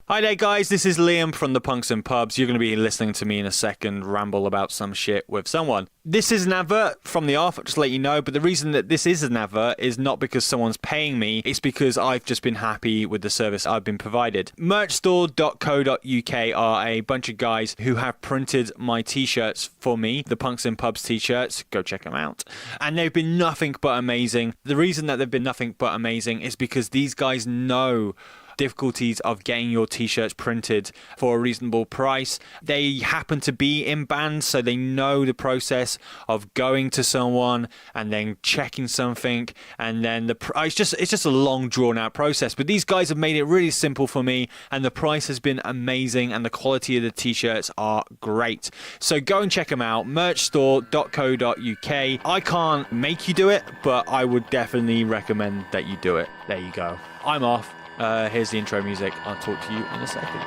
Hi there guys, this is Liam from the Punks and Pubs. You're going to be listening to me in a second ramble about some shit with someone. This is an advert from the off, just to let you know, but the reason that this is an advert is not because someone's paying me, it's because I've just been happy with the service I've been provided. Merchstore.co.uk are a bunch of guys who have printed my t-shirts for me, the Punks and Pubs t-shirts. Go check them out. And they've been nothing but amazing. The reason that they've been nothing but amazing is because these guys know difficulties of getting your t-shirts printed for a reasonable price. They happen to be in bands, so they know the process of going to someone and then checking something, and then it's just a long drawn out process. But these guys have made it really simple for me, and the price has been amazing, and the quality of the t-shirts are great. So go and check them out, merchstore.co.uk. I can't make you do it, but I would definitely recommend that you do it. There you go. I'm off. Here's the intro music. I'll talk to you in a second.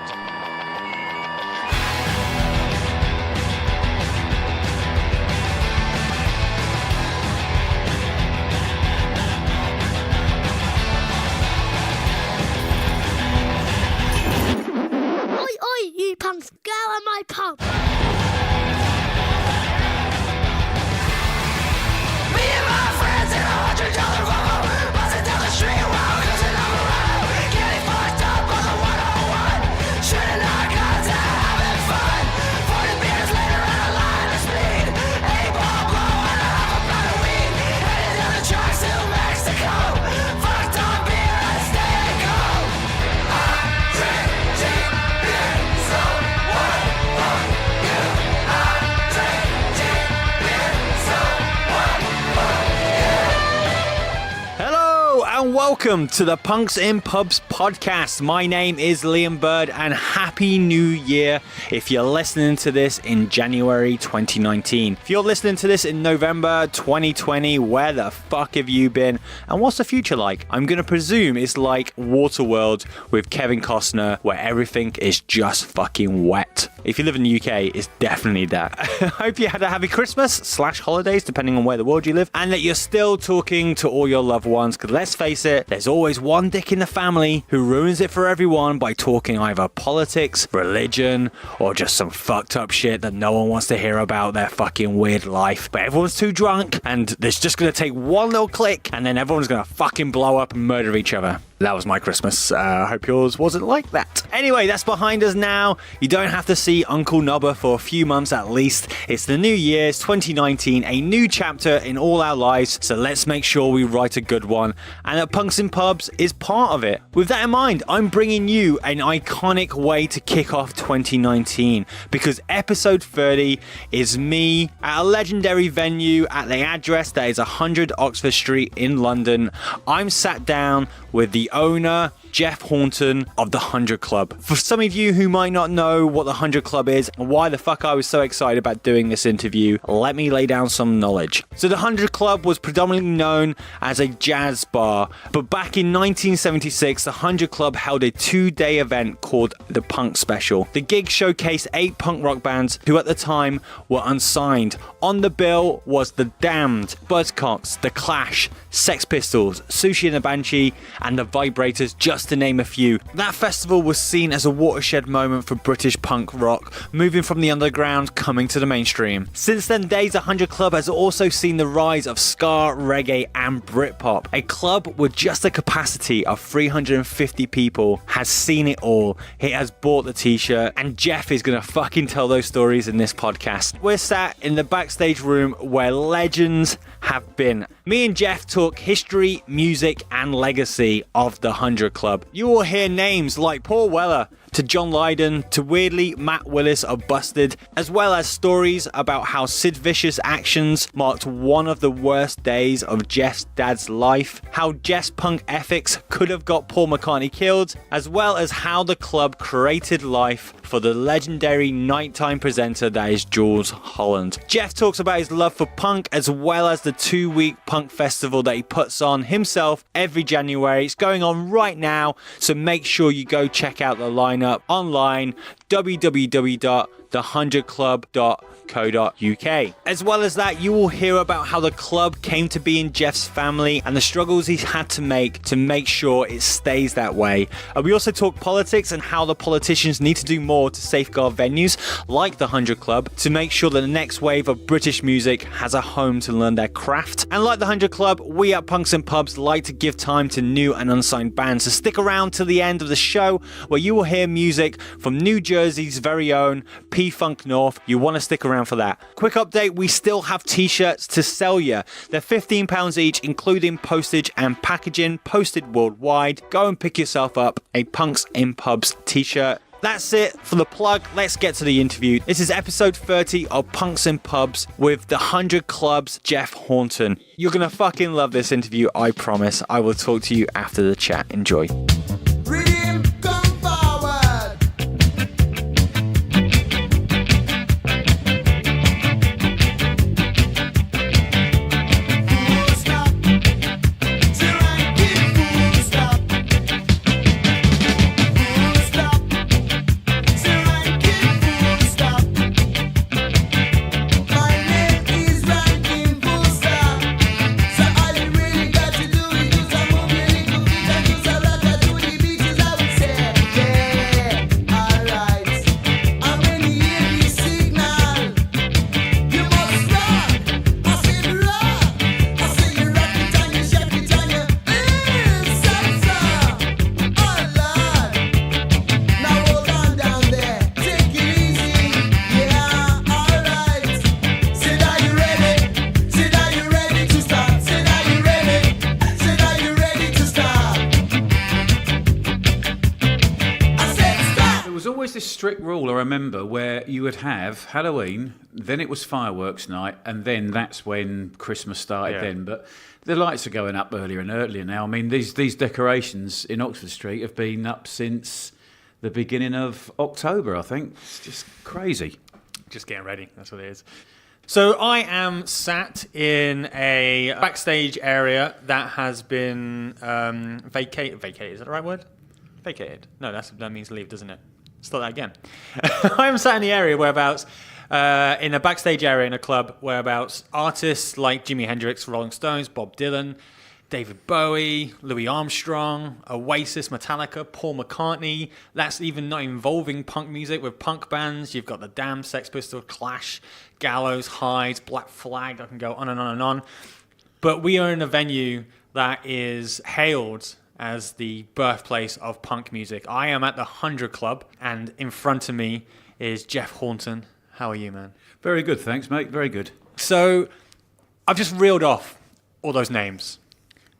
Oi, you punks, go at my pub. Me and my friends in $100 Volvo, buzzing down the street while cruising on the road, getting fucked up on the 101, shooting our guns and having fun. 40 beers later and a line of speed, 8-ball blow and a half a pound of weed, headed down the tracks to Mexico, fucked on beer and stay cold. I drink cheap beer, so what are you? I drink cheap beer, so what are you? Hello and welcome to the Punks in Pubs podcast. My name is Liam Bird, and Happy New Year if you're listening to this in January 2019. If you're listening to this in November 2020, where the fuck have you been? And what's the future like? I'm going to presume it's like Waterworld with Kevin Costner, where everything is just fucking wet. If you live in the UK, it's definitely that. I hope you had a happy Christmas/holidays, depending on where the world you live, and that you're still talking to all your loved ones, because let's face it, there's always one dick in the family who ruins it for everyone by talking either politics, religion, or just some fucked up shit that no one wants to hear about their fucking weird life. But everyone's too drunk, and it's just going to take one little click, and then everyone's going to fucking blow up and murder each other. That was my Christmas. I hope yours wasn't like that. Anyway, that's behind us now. You don't have to see Uncle Nubber for a few months at least. It's the new year, it's 2019, a new chapter in all our lives, so let's make sure we write a good one, and that Punks in Pubs is part of it. With that in mind, I'm bringing you an iconic way to kick off 2019, because episode 30 is me at a legendary venue at the address that is 100 Oxford Street in London. I'm sat down with the owner, Jeff Horton of the 100 Club. For some of you who might not know what the 100 Club is and why the fuck I was so excited about doing this interview, let me lay down some knowledge. So the 100 Club was predominantly known as a jazz bar, but back in 1976, the 100 Club held a 2-day event called the Punk Special. The gig showcased 8 punk rock bands who at the time were unsigned. On the bill was the Damend, Buzzcocks, The Clash, Sex Pistols, Sushi and the Banshee, and the Vibrators, just to name a few. That festival was seen as a watershed moment for British punk rock, moving from the underground, coming to the mainstream. Since then days, the 100 Club has also seen the rise of ska, reggae, and Britpop. A club with just a capacity of 350 people has seen it all. He has bought the t-shirt, and Jeff is gonna fucking tell those stories in this podcast. We're sat in the backstage room where legends have been. Me and Jeff talk history, music, and legacy of the 100 Club. You will hear names like Paul Weller, to John Lydon, to weirdly Matt Willis of Busted, as well as stories about how Sid Vicious' actions marked one of the worst days of Jeff's dad's life, how Jeff's punk ethics could have got Paul McCartney killed, as well as how the club created life for the legendary nighttime presenter that is Jools Holland. Jeff talks about his love for punk, as well as the 2-week punk festival that he puts on himself every January. It's going on right now, so make sure you go check out the lineup online, www the100club.co.uk. As well as that, you will hear about how the club came to be in Jeff's family and the struggles he's had to make sure it stays that way. We also talk politics and how the politicians need to do more to safeguard venues like the 100 Club to make sure that the next wave of British music has a home to learn their craft. And like the 100 Club, we at Punks and Pubs like to give time to new and unsigned bands. So stick around to the end of the show where you will hear music from New Jersey's very own P-Funk North. You want to stick around for that. Quick update, we still have t-shirts to sell you. They're £15 each, including postage and packaging, posted worldwide. Go and pick yourself up a Punks in Pubs t-shirt. That's it for the plug. Let's get to the interview. This is episode 30 of Punks and Pubs with the 100 Club's Jeff Horton. You're going to fucking love this interview, I promise. I will talk to you after the chat. Enjoy. Redeem, come forward. Full stop. Till I get full stop. Full stop. Till I get full stop. My name is Ranking Full Stop. So all you really got to do is use a move your little feet and use a rocker to the beaches. I would say, yeah, alright. And when you hear this signal, you must rock. I said rock. I say you rock it and you shake it and you salsa. Oh Lord. Now hold on down there. Take it easy. Yeah, alright. Said are you ready? Said are you ready to start? Said are you ready? Said are you ready to start? I said stop. There was always this strict rule, I remember, where you would have Halloween, then it was fireworks night, and then that's when Christmas started then. But the lights are going up earlier and earlier now. I mean, these decorations in Oxford Street have been up since the beginning of October, I think. It's just crazy. Just getting ready, that's what it is. So I am sat in a backstage area that has been vacated. Is that the right word? Vacated. No, that means leave, doesn't it? Start that again. I am sat in the area whereabouts, in a backstage area in a club whereabouts artists like Jimmy Hedrix, Rolling Stones, Bob Dylan, David Bowie, Louis Armstrong, Oasis, Metallica, Paul McCartney. That's even not involving punk music. With punk bands, you've got the Damned, Sex Pistols, Clash, Gallows, Hyde, Black Flag. I can go on and on and on. But we are in a venue that is hailed as the birthplace of punk music. I am at the 100 Club, and in front of me is Jeff Horton. How are you, man? Very good, thanks, mate. Very good. So I've just reeled off all those names,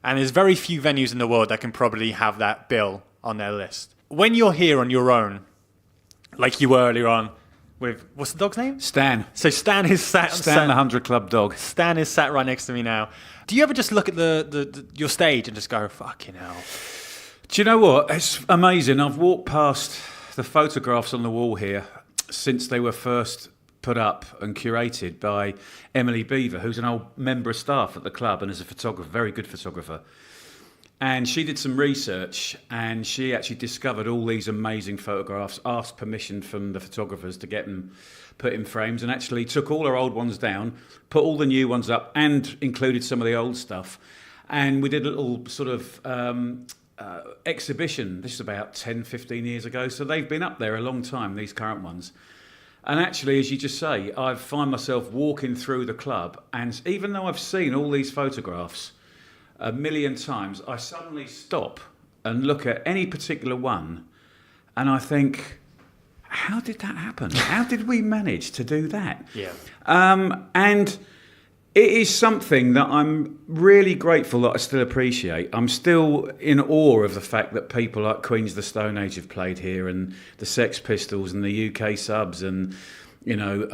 and there's very few venues in the world that can probably have that bill on their list. When you're here on your own, like you were earlier on with, what's the dog's name? Stan. So Stan is sat. Stan, the 100 Club dog. Stan is sat right next to me now. Do you ever just look at your stage and just go, fucking hell? Do you know what? It's amazing. I've walked past the photographs on the wall here since they were first put up and curated by Emily Beaver, who's an old member of staff at the club and is a photographer, very good photographer. And she did some research and she actually discovered all these amazing photographs, asked permission from the photographers to get them put in frames, and actually took all her old ones down, put all the new ones up, and included some of the old stuff. And we did a little sort of exhibition. This is about 10, 15 years ago. So they've been up there a long time, these current ones. And actually, as you just say, I find myself walking through the club, and even though I've seen all these photographs a million times, I suddenly stop and look at any particular one, and I think, how did that happen? How did we manage to do that? Yeah. And it is something that I'm really grateful that I still appreciate. I'm still in awe of the fact that people like Queens of the Stone Age have played here, and the Sex Pistols and the UK Subs, and you know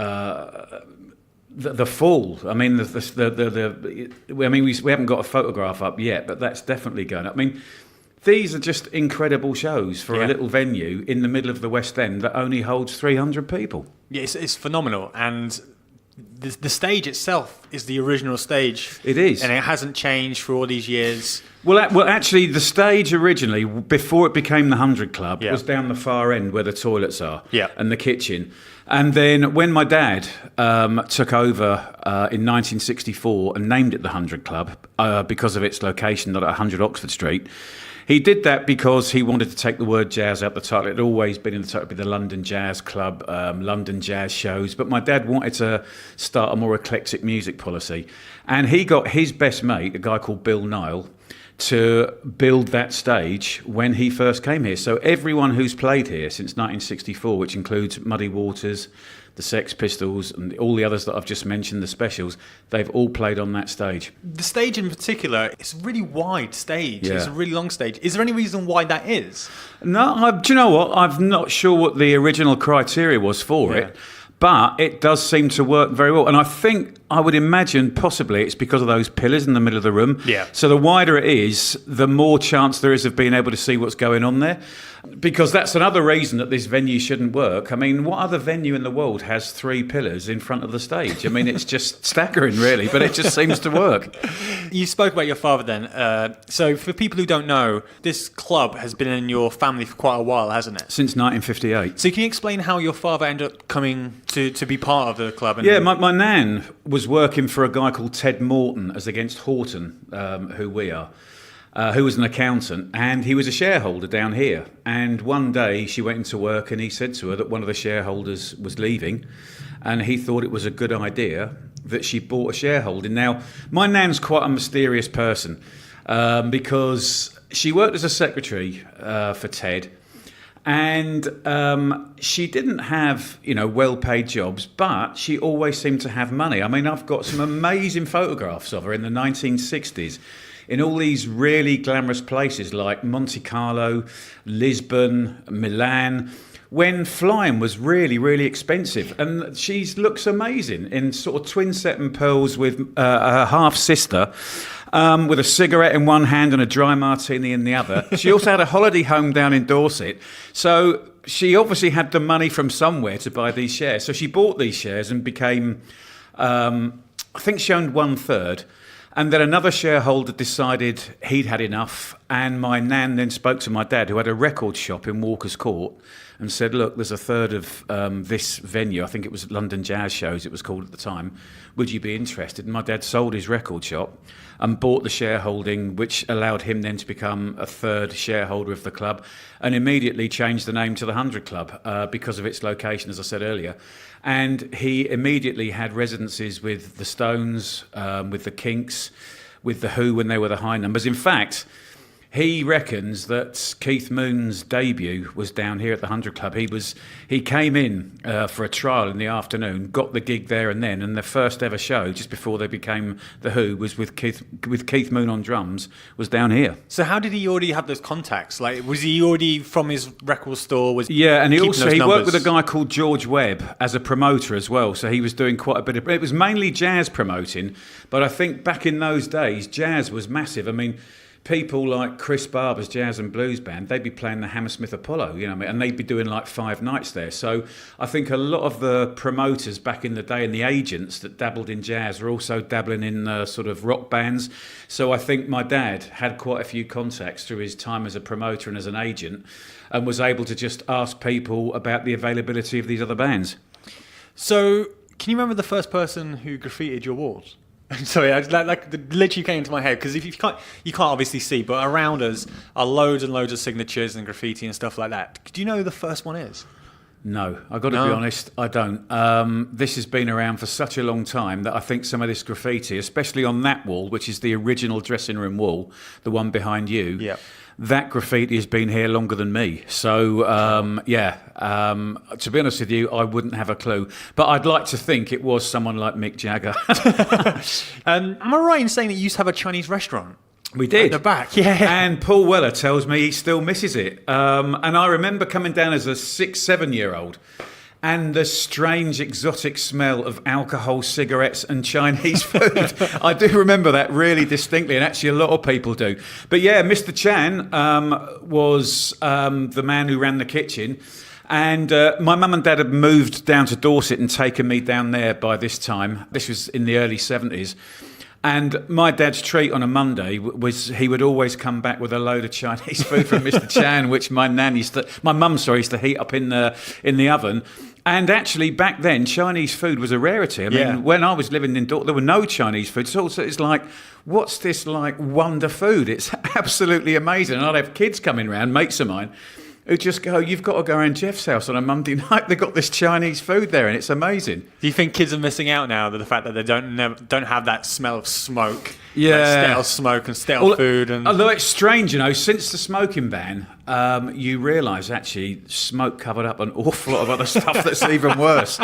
the Fall. I mean we haven't got a photograph up yet, but that's definitely going up. I mean, these are just incredible shows for a little venue in the middle of the West End that only holds 300 people. Yeah, it's phenomenal. And the stage itself is the original stage. It is. And it hasn't changed for all these years. Well, actually, the stage originally, before it became the 100 Club, Yeah. was down the far end where the toilets are Yeah. and the kitchen. And then when my dad took over in 1964 and named it the 100 Club because of its location, not at 100 Oxford Street, he did that because he wanted to take the word jazz out the title. It had always been in the title, the London Jazz Club, London Jazz Shows. But my dad wanted to start a more eclectic music policy. And he got his best mate, a guy called Bill Nile, to build that stage when he first came here. So everyone who's played here since 1964, which includes Muddy Waters, the Sex Pistols, and all the others that I've just mentioned, the Specials, they've all played on that stage. The stage in particular, it's a really wide stage. Yeah. It's a really long stage. Is there any reason why that is? No, do you know what? I'm not sure what the original criteria was for it. But it does seem to work very well. And I would imagine possibly it's because of those pillars in the middle of the room. Yeah. So the wider it is, the more chance there is of being able to see what's going on there. Because that's another reason that this venue shouldn't work. I mean, what other venue in the world has 3 pillars in front of the stage? I mean, it's just staggering, really, but it just seems to work. You spoke about your father then. So for people who don't know, this club has been in your family for quite a while, hasn't it? Since 1958. So can you explain how your father ended up coming to be part of the club? And Yeah, my nan was working for a guy called Ted Morton as against Horton, who we are. Who was an accountant, and he was a shareholder down here. And one day she went into work and he said to her that one of the shareholders was leaving, and he thought it was a good idea that she bought a shareholding. Now, my nan's quite a mysterious person because she worked as a secretary for Ted, and she didn't have, well-paid jobs, but she always seemed to have money. I mean, I've got some amazing photographs of her in the 1960s. In all these really glamorous places like Monte Carlo, Lisbon, Milan, when flying was really, really expensive. And she looks amazing in sort of twin set and pearls with her half-sister, with a cigarette in one hand and a dry martini in the other. She also had a holiday home down in Dorset. So she obviously had the money from somewhere to buy these shares. So she bought these shares and became, I think she owned 1/3. And then another shareholder decided he'd had enough, and my nan then spoke to my dad, who had a record shop in Walker's Court, and said, look, there's a third of this venue, I think it was London Jazz Shows it was called at the time, would you be interested? And my dad sold his record shop and bought the shareholding, which allowed him then to become a third shareholder of the club, and immediately changed the name to the 100 Club because of its location, as I said earlier. And he immediately had residencies with the Stones, with the Kinks, with the Who when they were the high numbers. In fact, he reckons that Keith Moon's debut was down here at the 100 Club. He came in for a trial in the afternoon, got the gig there and then, and the first ever show, just before they became the Who, was with Keith Moon on drums, was down here. So how did he already have those contacts? Like, was he already from his record store? Yeah, and he worked with a guy. guy called George Webb as a promoter as well. So he was doing quite a bit of. It was mainly jazz promoting, but I think back in those days, jazz was massive. I mean, people like Chris Barber's Jazz and Blues Band, they'd be playing the Hammersmith Apollo, and they'd be doing like 5 nights there. So I think a lot of the promoters back in the day and the agents that dabbled in jazz were also dabbling in sort of rock bands. So I think my dad had quite a few contacts through his time as a promoter and as an agent, and was able to just ask people about the availability of these other bands. So can you remember the first person who graffitied your walls? Sorry, literally came into my head, because if you can't obviously see, but around us are loads and loads of signatures and graffiti and stuff like that. Do you know who the first one is? No, I've got to be honest, I don't. This has been around for such a long time that I think some of this graffiti, especially on that wall, which is the original dressing room wall, the one behind you, Yep. That graffiti has been here longer than me. So, to be honest with you, I wouldn't have a clue. But I'd like to think it was someone like Mick Jagger. Am I right in saying that you used to have a Chinese restaurant? We did. At the back, yeah. And Paul Weller tells me he still misses it. And I remember coming down as a 6-7-year-old, and the strange exotic smell of alcohol, cigarettes and Chinese food. I do remember that really distinctly, and actually a lot of people do. But yeah, Mr. Chan was the man who ran the kitchen. And my mum and dad had moved down to Dorset and taken me down there by this time. This was in the early 70s. And my dad's treat on a Monday was he would always come back with a load of Chinese food from Mr. Chan, which my used to heat up in the oven. And actually, back then, Chinese food was a rarity. I mean, when I was living in Dorset, there were no Chinese food. So it's like, what's this like wonder food? It's absolutely amazing. And I'd have kids coming round, mates of mine, who just go, you've got to go around Jeff's house on a Monday night. They've got this Chinese food there, and it's amazing. Do you think kids are missing out now with the fact that they don't have that smell of smoke? Yeah, like stale smoke and stale food. And although it's strange, since the smoking ban, you realise actually smoke covered up an awful lot of other stuff that's even worse.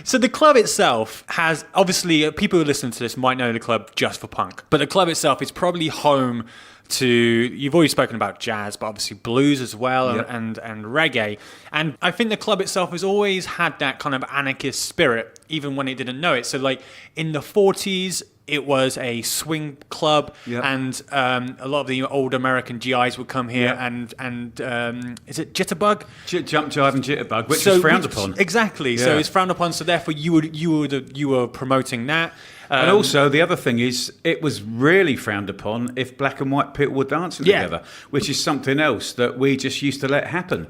So the club itself has, obviously, people who listen to this might know the club just for punk, but the club itself is probably home to, you've already spoken about jazz, but obviously blues as well, yep. and reggae. And I think the club itself has always had that kind of anarchist spirit, even when it didn't know it. So like in the 40s, it was a swing club, yep. and a lot of the old American GIs would come here, yep. and is it Jitterbug? Jump, jive, and Jitterbug, which is frowned upon. Exactly. Yeah. So it's frowned upon. So therefore, you were promoting that. And also, the other thing is, it was really frowned upon if black and white people were dancing together, which is something else that we just used to let happen.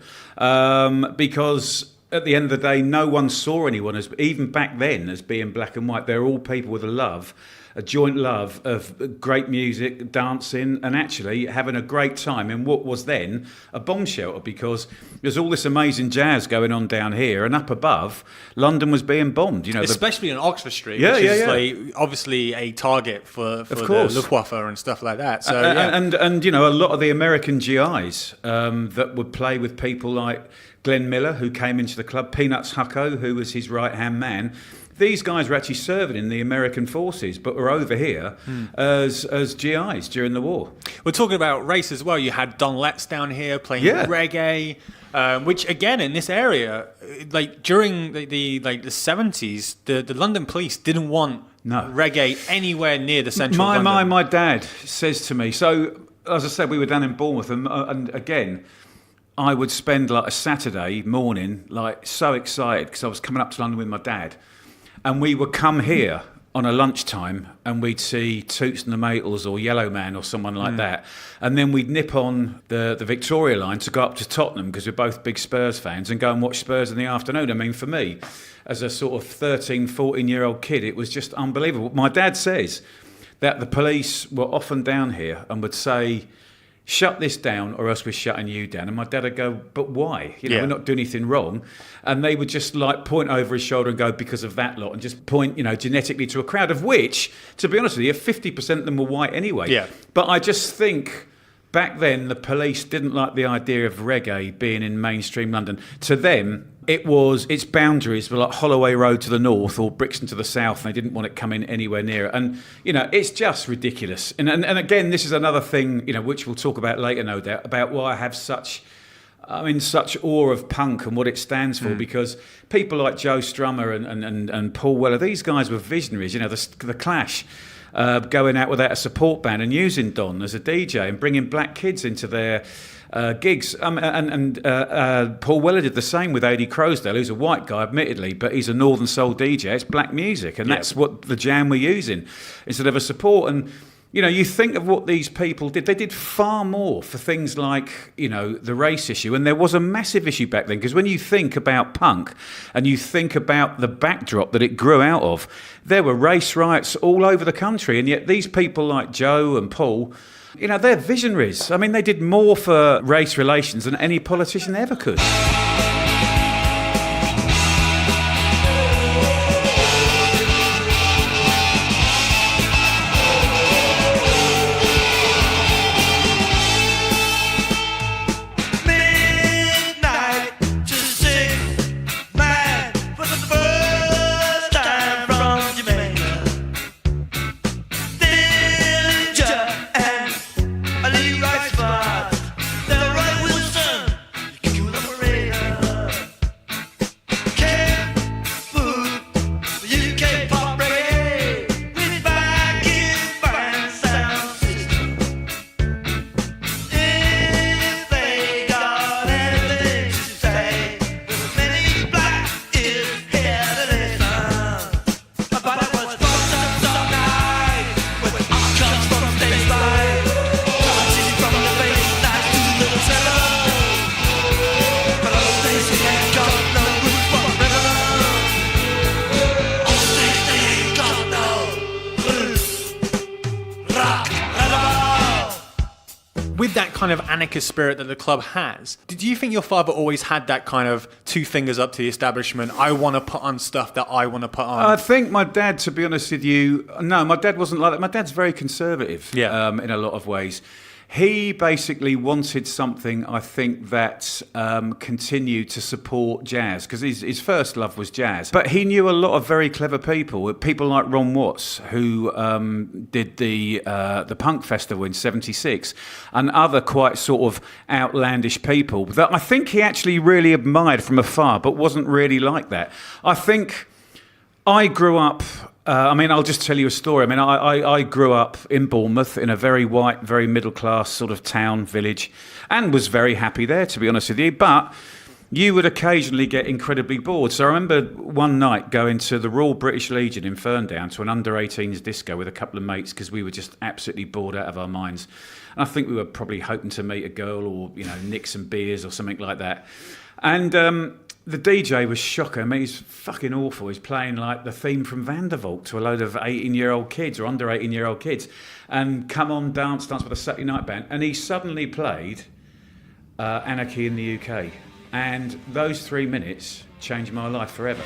Because at the end of the day, no one saw anyone, as even back then, as being black and white. They're all people with a joint love of great music, dancing, and actually having a great time in what was then a bomb shelter, because there's all this amazing jazz going on down here, and up above, London was being bombed. Especially in Oxford Street, which is like obviously a target for the Luftwaffe and stuff like that. So and a lot of the American GIs that would play with people like Glenn Miller, who came into the club, Peanuts Hucko, who was his right-hand man. These guys were actually serving in the American forces, but were over here as GIs during the war. We're talking about race as well. You had Don Letts down here playing reggae, which again in this area, like during the 70s, the London police didn't want reggae anywhere near the central London. My dad says to me. So as I said, we were down in Bournemouth, and again, I would spend like a Saturday morning like so excited because I was coming up to London with my dad. And we would come here on a lunchtime and we'd see Toots and the Maytals or Yellow Man or someone like that. And then we'd nip on the Victoria line to go up to Tottenham, because we're both big Spurs fans, and go and watch Spurs in the afternoon. I mean, for me, as a sort of 13, 14-year-old kid, it was just unbelievable. My dad says that the police were often down here and would say, shut this down or else we're shutting you down. And my dad would go, but why? We're not doing anything wrong. And they would just like point over his shoulder and go, because of that lot, and just point, genetically to a crowd of which, to be honest with you, 50% of them were white anyway. Yeah. But I just think back then the police didn't like the idea of reggae being in mainstream London. To them, its boundaries were like Holloway Road to the north or Brixton to the south, and they didn't want it coming anywhere near it. And, it's just ridiculous. And again, this is another thing, which we'll talk about later, no doubt, about why I have such awe of punk and what it stands for, because people like Joe Strummer and Paul Weller, these guys were visionaries. The Clash, going out without a support band and using Don as a DJ and bringing black kids into their gigs. Paul Weller did the same with Eddie Crosdale, who's a white guy, admittedly, but he's a Northern Soul DJ. It's black music, and that's what the Jam were using instead of a support. And you think of what these people did. They did far more for things like, the race issue. And there was a massive issue back then, because when you think about punk and you think about the backdrop that it grew out of, there were race riots all over the country. And yet these people like Joe and Paul, they're visionaries. I mean, they did more for race relations than any politician ever could. kind of anarchist spirit that the club has. Did you think your father always had that kind of two fingers up to the establishment? I want to put on stuff that I want to put on. I think my dad, to be honest with you, no, my dad wasn't like that. My dad's very conservative in a lot of ways. He basically wanted something, I think, that continued to support jazz, because his first love was jazz. But he knew a lot of very clever people like Ron Watts, who did the punk festival in '76, and other quite sort of outlandish people that I think he actually really admired from afar, but wasn't really like that. I think I grew up... I'll just tell you a story. I grew up in Bournemouth in a very white, very middle-class sort of town, village, and was very happy there, to be honest with you. But you would occasionally get incredibly bored. So I remember one night going to the Royal British Legion in Ferndown to an under-18s disco with a couple of mates because we were just absolutely bored out of our minds. And I think we were probably hoping to meet a girl or, nick some beers or something like that. And... the DJ was shocking. He's fucking awful. He's playing like the theme from Vandervoort to a load of 18-year-old kids or under 18-year-old kids. And Come On Dance with a Saturday Night Band. And he suddenly played Anarchy in the UK. And those 3 minutes changed my life forever.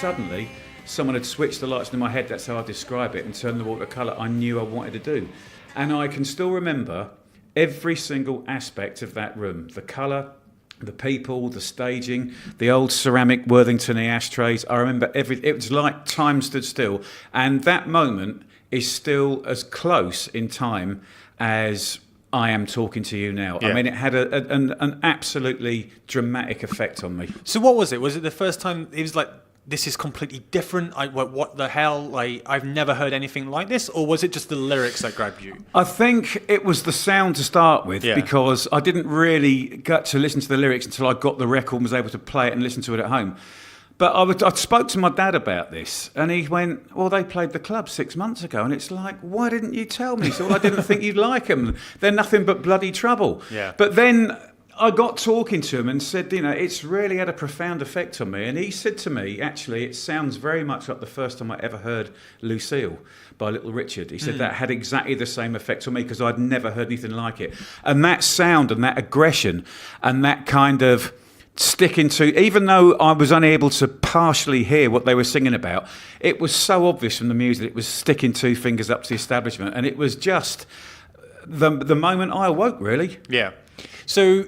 Suddenly, someone had switched the lights in my head, that's how I describe it, and turned the water colour I knew I wanted to do. And I can still remember every single aspect of that room. The colour, the people, the staging, the old ceramic Worthington ashtrays. I remember everything. It was like time stood still. And that moment is still as close in time as I am talking to you now. Yeah. It had an absolutely dramatic effect on me. So what was it? Was it the first time it was like, this is completely different? What the hell? I've never heard anything like this. Or was it just the lyrics that grabbed you? I think it was the sound to start with, because I didn't really get to listen to the lyrics until I got the record and was able to play it and listen to it at home. But I spoke to my dad about this, and he went, well, they played the club 6 months ago. And it's like, why didn't you tell me? So, well, I didn't think you'd like them. They're nothing but bloody trouble. Yeah. But then I got talking to him and said, it's really had a profound effect on me. And he said to me, actually, it sounds very much like the first time I ever heard Lucille by Little Richard. He said that had exactly the same effect on me because I'd never heard anything like it. And that sound and that aggression and that kind of sticking to, even though I was unable to partially hear what they were singing about, it was so obvious from the music. It was sticking two fingers up to the establishment. And it was just the moment I awoke, really. Yeah. So...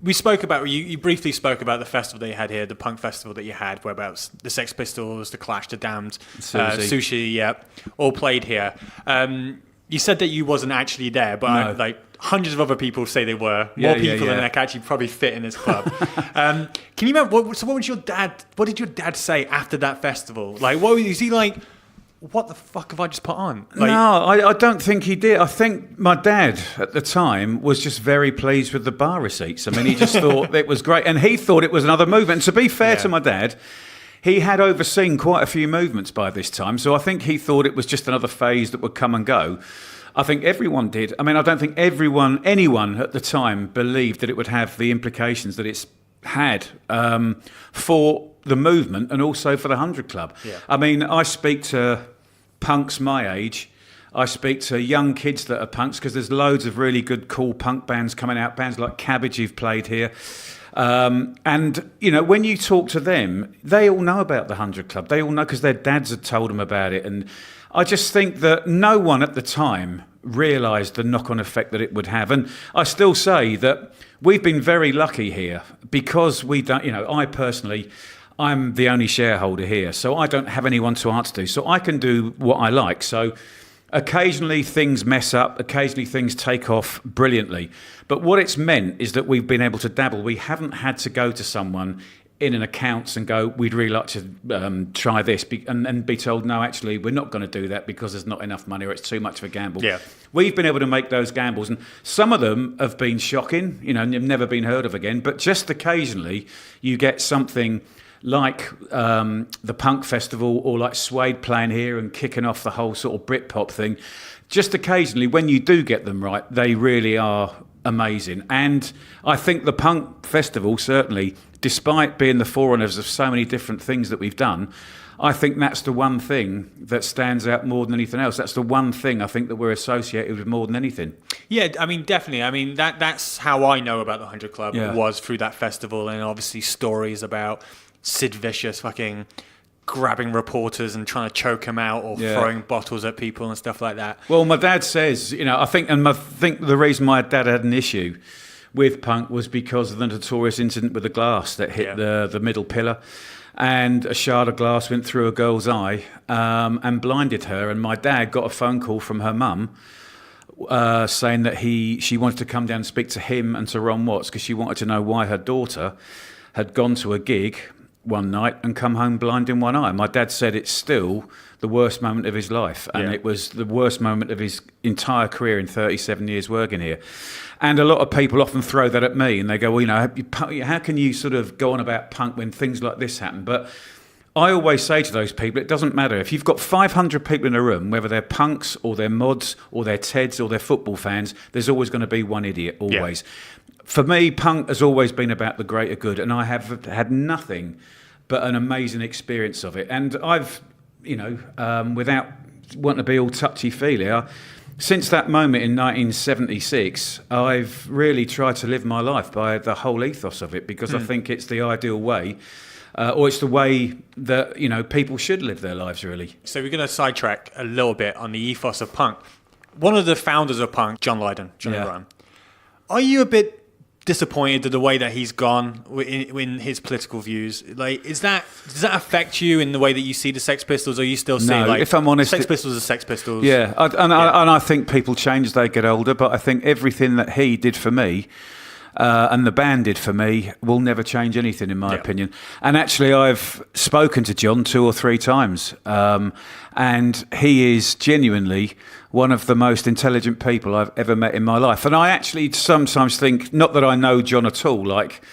we spoke about, you briefly spoke about the festival that you had here, the punk festival that you had, whereabouts the Sex Pistols, the Clash, the Damned, Sushi, all played here. You said that you wasn't actually there, but no. Hundreds of other people say they were. More people than I can actually probably fit in this club. Can you remember, what did your dad say after that festival? What was he like? What the fuck have I just put on? No, I don't think he did. I think my dad at the time was just very pleased with the bar receipts. He just thought it was great. And he thought it was another movement. And to be fair to my dad, he had overseen quite a few movements by this time. So I think he thought it was just another phase that would come and go. I think everyone did. I don't think anyone at the time believed that it would have the implications that it's had for the movement and also for the 100 Club. Yeah. I speak to punks my age. I speak to young kids that are punks because there's loads of really good, cool punk bands coming out. Bands like Cabbage who've played here. And, when you talk to them, they all know about the 100 Club. They all know because their dads had told them about it. And I just think that no one at the time realised the knock-on effect that it would have. And I still say that we've been very lucky here because we don't, I personally... I'm the only shareholder here, so I don't have anyone to answer to. So I can do what I like. So occasionally things mess up, occasionally things take off brilliantly. But what it's meant is that we've been able to dabble. We haven't had to go to someone in an accounts and go, we'd really like to try this, and be told, no, actually, we're not going to do that because there's not enough money or it's too much of a gamble. Yeah. We've been able to make those gambles, and some of them have been shocking, and have never been heard of again, but just occasionally you get something like the punk festival or like Suede playing here and kicking off the whole sort of Britpop thing. Just occasionally, when you do get them right, they really are amazing. And I think the punk festival, certainly, despite being the forerunners of so many different things that we've done, I think that's the one thing that stands out more than anything else. That's the one thing I think that we're associated with more than anything. Yeah, I mean, definitely. I mean, that's how I know about the 100 Club, was through that festival, and obviously stories about Sid Vicious fucking grabbing reporters and trying to choke them out or throwing bottles at people and stuff like that. Well, my dad says, I think the reason my dad had an issue with punk was because of the notorious incident with the glass that hit the middle pillar, and a shard of glass went through a girl's eye and blinded her. And my dad got a phone call from her mum saying that she wanted to come down and speak to him and to Ron Watts because she wanted to know why her daughter had gone to a gig one night and come home blind in one eye. My dad said it's still the worst moment of his life, and it was the worst moment of his entire career in 37 years working here. And a lot of people often throw that at me, and they go, well, how can you sort of go on about punk when things like this happen? But I always say to those people, it doesn't matter. If you've got 500 people in a room, whether they're punks or they're mods or they're Teds or they're football fans, there's always going to be one idiot, always. Yeah. For me, punk has always been about the greater good, and I have had nothing but an amazing experience of it. And I've, without wanting to be all touchy-feely, since that moment in 1976, I've really tried to live my life by the whole ethos of it, because I think it's the ideal way, or it's the way that, people should live their lives, really. So we're going to sidetrack a little bit on the ethos of punk. One of the founders of punk, John Lydon, are you a bit disappointed at the way that he's gone in his political views? Like, does that affect you in the way that you see the Sex Pistols, or you still see, if I'm honest, Sex Pistols are Sex Pistols? Yeah, and I think people change as they get older, but I think everything that he did for me and the band did for me will never change anything, in my opinion. And actually, I've spoken to John 2 or 3 times, and he is genuinely one of the most intelligent people I've ever met in my life. And I actually sometimes think, not that I know John at all, like,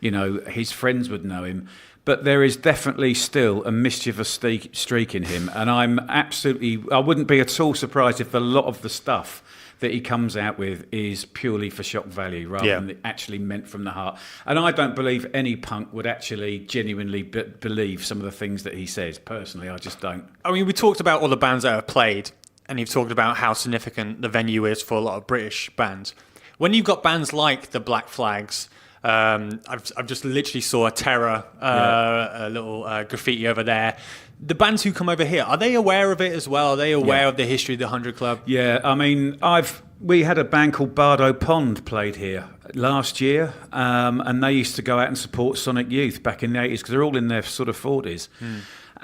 his friends would know him, but there is definitely still a mischievous streak in him. And I wouldn't be at all surprised if a lot of the stuff that he comes out with is purely for shock value rather than actually meant from the heart. And I don't believe any punk would actually genuinely believe some of the things that he says. Personally, I just don't. I mean, we talked about all the bands that have played, and you've talked about how significant the venue is for a lot of British bands. When you've got bands like the Black Flags, I've just literally saw a Terror, a little graffiti over there. The bands who come over here, are they aware of it as well? Are they aware of the history of the 100 Club? Yeah, I mean, we had a band called Bardo Pond played here last year, and they used to go out and support Sonic Youth back in the 80s, because they're all in their sort of 40s.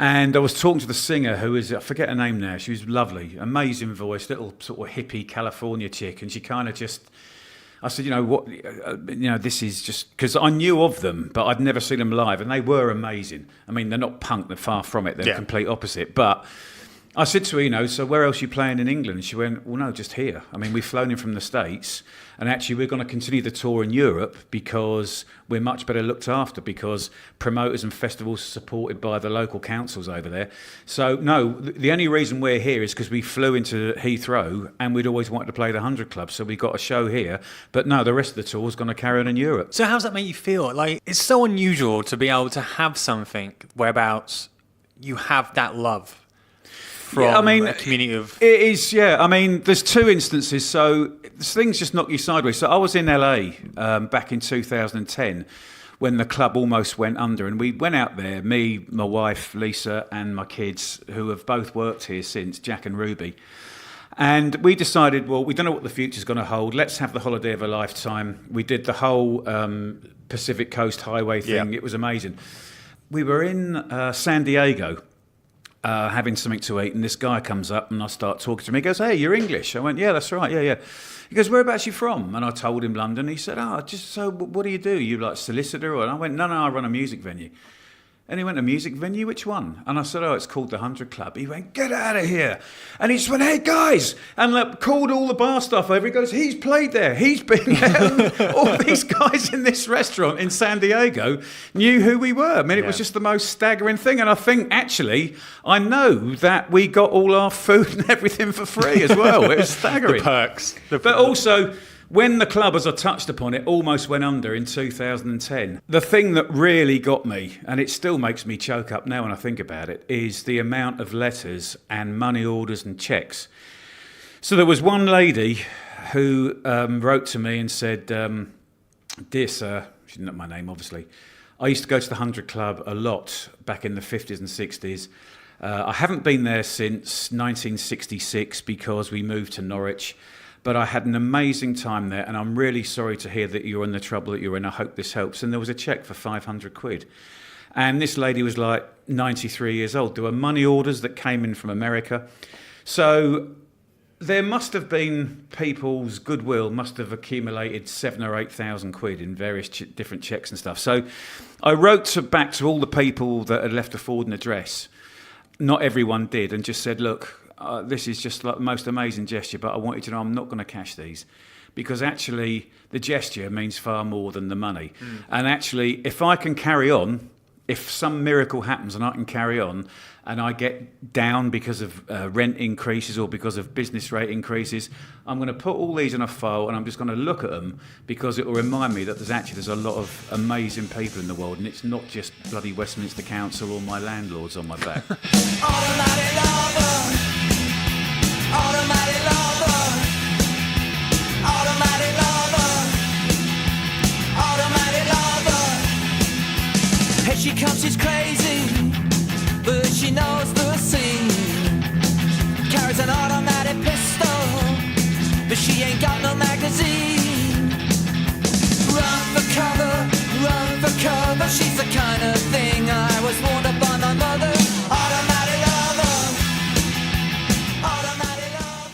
And I was talking to the singer, who is, I forget her name now, she was lovely, amazing voice, little sort of hippie California chick, and she kind of just... I said, this is just... Because I knew of them, but I'd never seen them live, and they were amazing. I mean, they're not punk, they're far from it, they're the complete opposite. But I said to her, so where else are you playing in England? And she went, well, no, just here. I mean, we've flown in from the States, and actually we're going to continue the tour in Europe because we're much better looked after, because promoters and festivals are supported by the local councils over there. So, no, the only reason we're here is because we flew into Heathrow and we'd always wanted to play the 100 Club, so we got a show here. But no, the rest of the tour is going to carry on in Europe. So how does that make you feel? Like, it's so unusual to be able to have something whereabouts you have that love from a community of... It is, I mean, there's 2 instances. So things just knock you sideways. So I was in LA back in 2010 when the club almost went under. And we went out there, me, my wife, Lisa, and my kids, who have both worked here since, Jack and Ruby. And we decided, well, we don't know what the future's going to hold. Let's have the holiday of a lifetime. We did the whole Pacific Coast Highway thing. It was amazing. We were in San Diego, having something to eat, and this guy comes up and I start talking to him. He goes, hey, you're English? I went, yeah, that's right, yeah. He goes, whereabouts you from? And I told him London. He said, what do? You like solicitor? And I went, no, I run a music venue. And he went, a music venue? Which one? And I said, it's called the 100 Club. He went, get out of here. And he just went, hey, guys. And called all the bar staff over. He goes, he's played there. He's been there. All these guys in this restaurant in San Diego knew who we were. I mean, it was just the most staggering thing. And I think, actually, I know that we got all our food and everything for free as well. It was staggering. The perks. But also, when the club, as I touched upon it, almost went under in 2010, the thing that really got me, and it still makes me choke up now when I think about it, is the amount of letters and money orders and cheques. So there was one lady who wrote to me and said, dear sir, she didn't know my name obviously, I used to go to the 100 Club a lot back in the 50s and 60s. I haven't been there since 1966 because we moved to Norwich. But I had an amazing time there, and I'm really sorry to hear that you're in the trouble that you're in. I hope this helps. And there was a cheque for 500 quid. And this lady was like 93 years old. There were money orders that came in from America. So there must have been people's goodwill must have accumulated 7,000 or 8,000 quid in various different cheques and stuff. So I wrote back to all the people that had left a forwarding address. Not everyone did, and just said, look, this is just like the most amazing gesture, but I want you to know I'm not going to cash these, because actually the gesture means far more than the money. And actually, if I can carry on, if some miracle happens and I can carry on, and I get down because of rent increases or because of business rate increases, I'm going to put all these in a file and I'm just going to look at them, because it will remind me that there's a lot of amazing people in the world, and it's not just bloody Westminster Council or my landlords on my back. Automatic lover. Automatic lover, automatic lover, automatic lover. Here she comes, she's crazy, but she knows the scene. Carries an automatic pistol, but she ain't got no magazine. Run for cover, she's the kind of thing I was warned up by my mother. Automatic lover.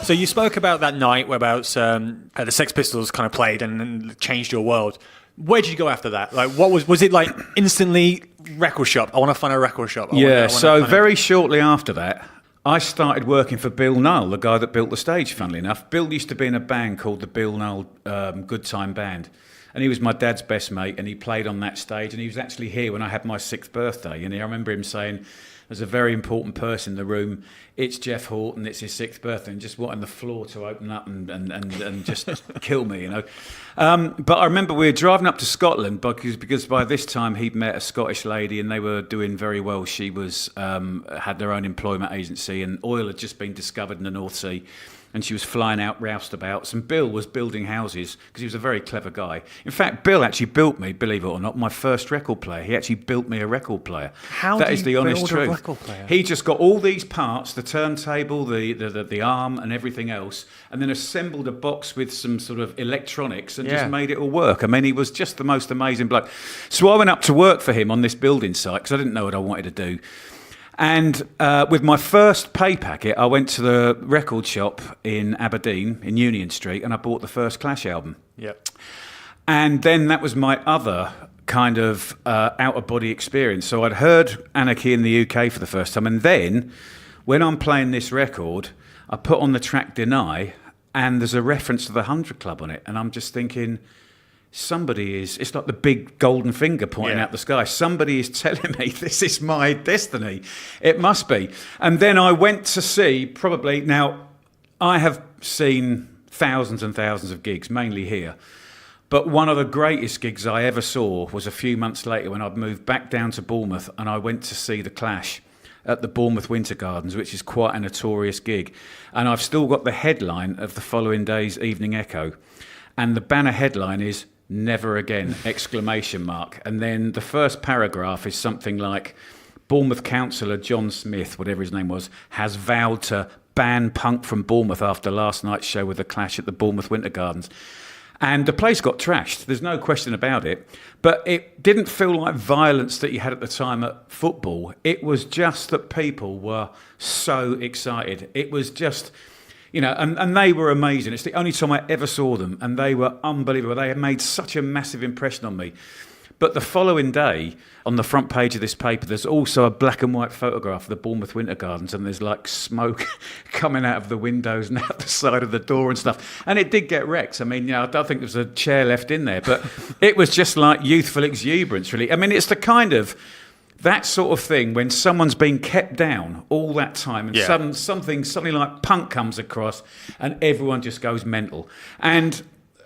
So you spoke about that night whereabouts the Sex Pistols kind of played and changed your world. Where did you go after that? Like, what was it like instantly record shop? I want to find a record shop. So very shortly after that, I started working for Bill Null, the guy that built the stage, funnily enough. Bill used to be in a band called the Bill Null Good Time Band. And he was my dad's best mate, and he played on that stage. And he was actually here when I had my 6th birthday. And I remember him saying, there's a very important person in the room. It's Jeff Horton. It's his 6th birthday, and just wanting the floor to open up and just kill me, you know. But I remember we were driving up to Scotland because by this time he'd met a Scottish lady, and they were doing very well. She was had their own employment agency, and oil had just been discovered in the North Sea. And she was flying out roustabouts, and Bill was building houses because he was a very clever guy. In fact, Bill actually built me, believe it or not, my first record player. He actually built me a record player. That is the honest truth. A record player? He just got all these parts, the turntable, the arm, and everything else, and then assembled a box with some sort of electronics and just made it all work. I mean, he was just the most amazing bloke. So I went up to work for him on this building site because I didn't know what I wanted to do. And with my first pay packet, I went to the record shop in Aberdeen, in Union Street, and I bought the first Clash album. Yep. And then that was my other kind of out-of-body experience. So I'd heard Anarchy in the UK for the first time, and then when I'm playing this record, I put on the track Deny, and there's a reference to the 100 Club on it, and I'm just thinking, it's like the big golden finger pointing out the sky. Somebody is telling me this is my destiny. It must be. And then I went to see now I have seen thousands and thousands of gigs, mainly here. But one of the greatest gigs I ever saw was a few months later when I'd moved back down to Bournemouth, and I went to see The Clash at the Bournemouth Winter Gardens, which is quite a notorious gig. And I've still got the headline of the following day's Evening Echo. And the banner headline is "Never Again!" ! And then the first paragraph is something like, Bournemouth councillor John Smith, whatever his name was, has vowed to ban punk from Bournemouth after last night's show with The Clash at the Bournemouth Winter Gardens. And the place got trashed, there's no question about it. But it didn't feel like violence that you had at the time at football. It was just that people were so excited. It was just, and they were amazing. It's the only time I ever saw them, and they were unbelievable. They had made such a massive impression on me. But the following day, on the front page of this paper, there's also a black and white photograph of the Bournemouth Winter Gardens, and there's like smoke coming out of the windows and out the side of the door and stuff. And it did get wrecked. I mean, I don't think there was a chair left in there, but it was just like youthful exuberance, really. I mean, it's the kind of that sort of thing when someone's been kept down all that time and something like punk comes across and everyone just goes mental. And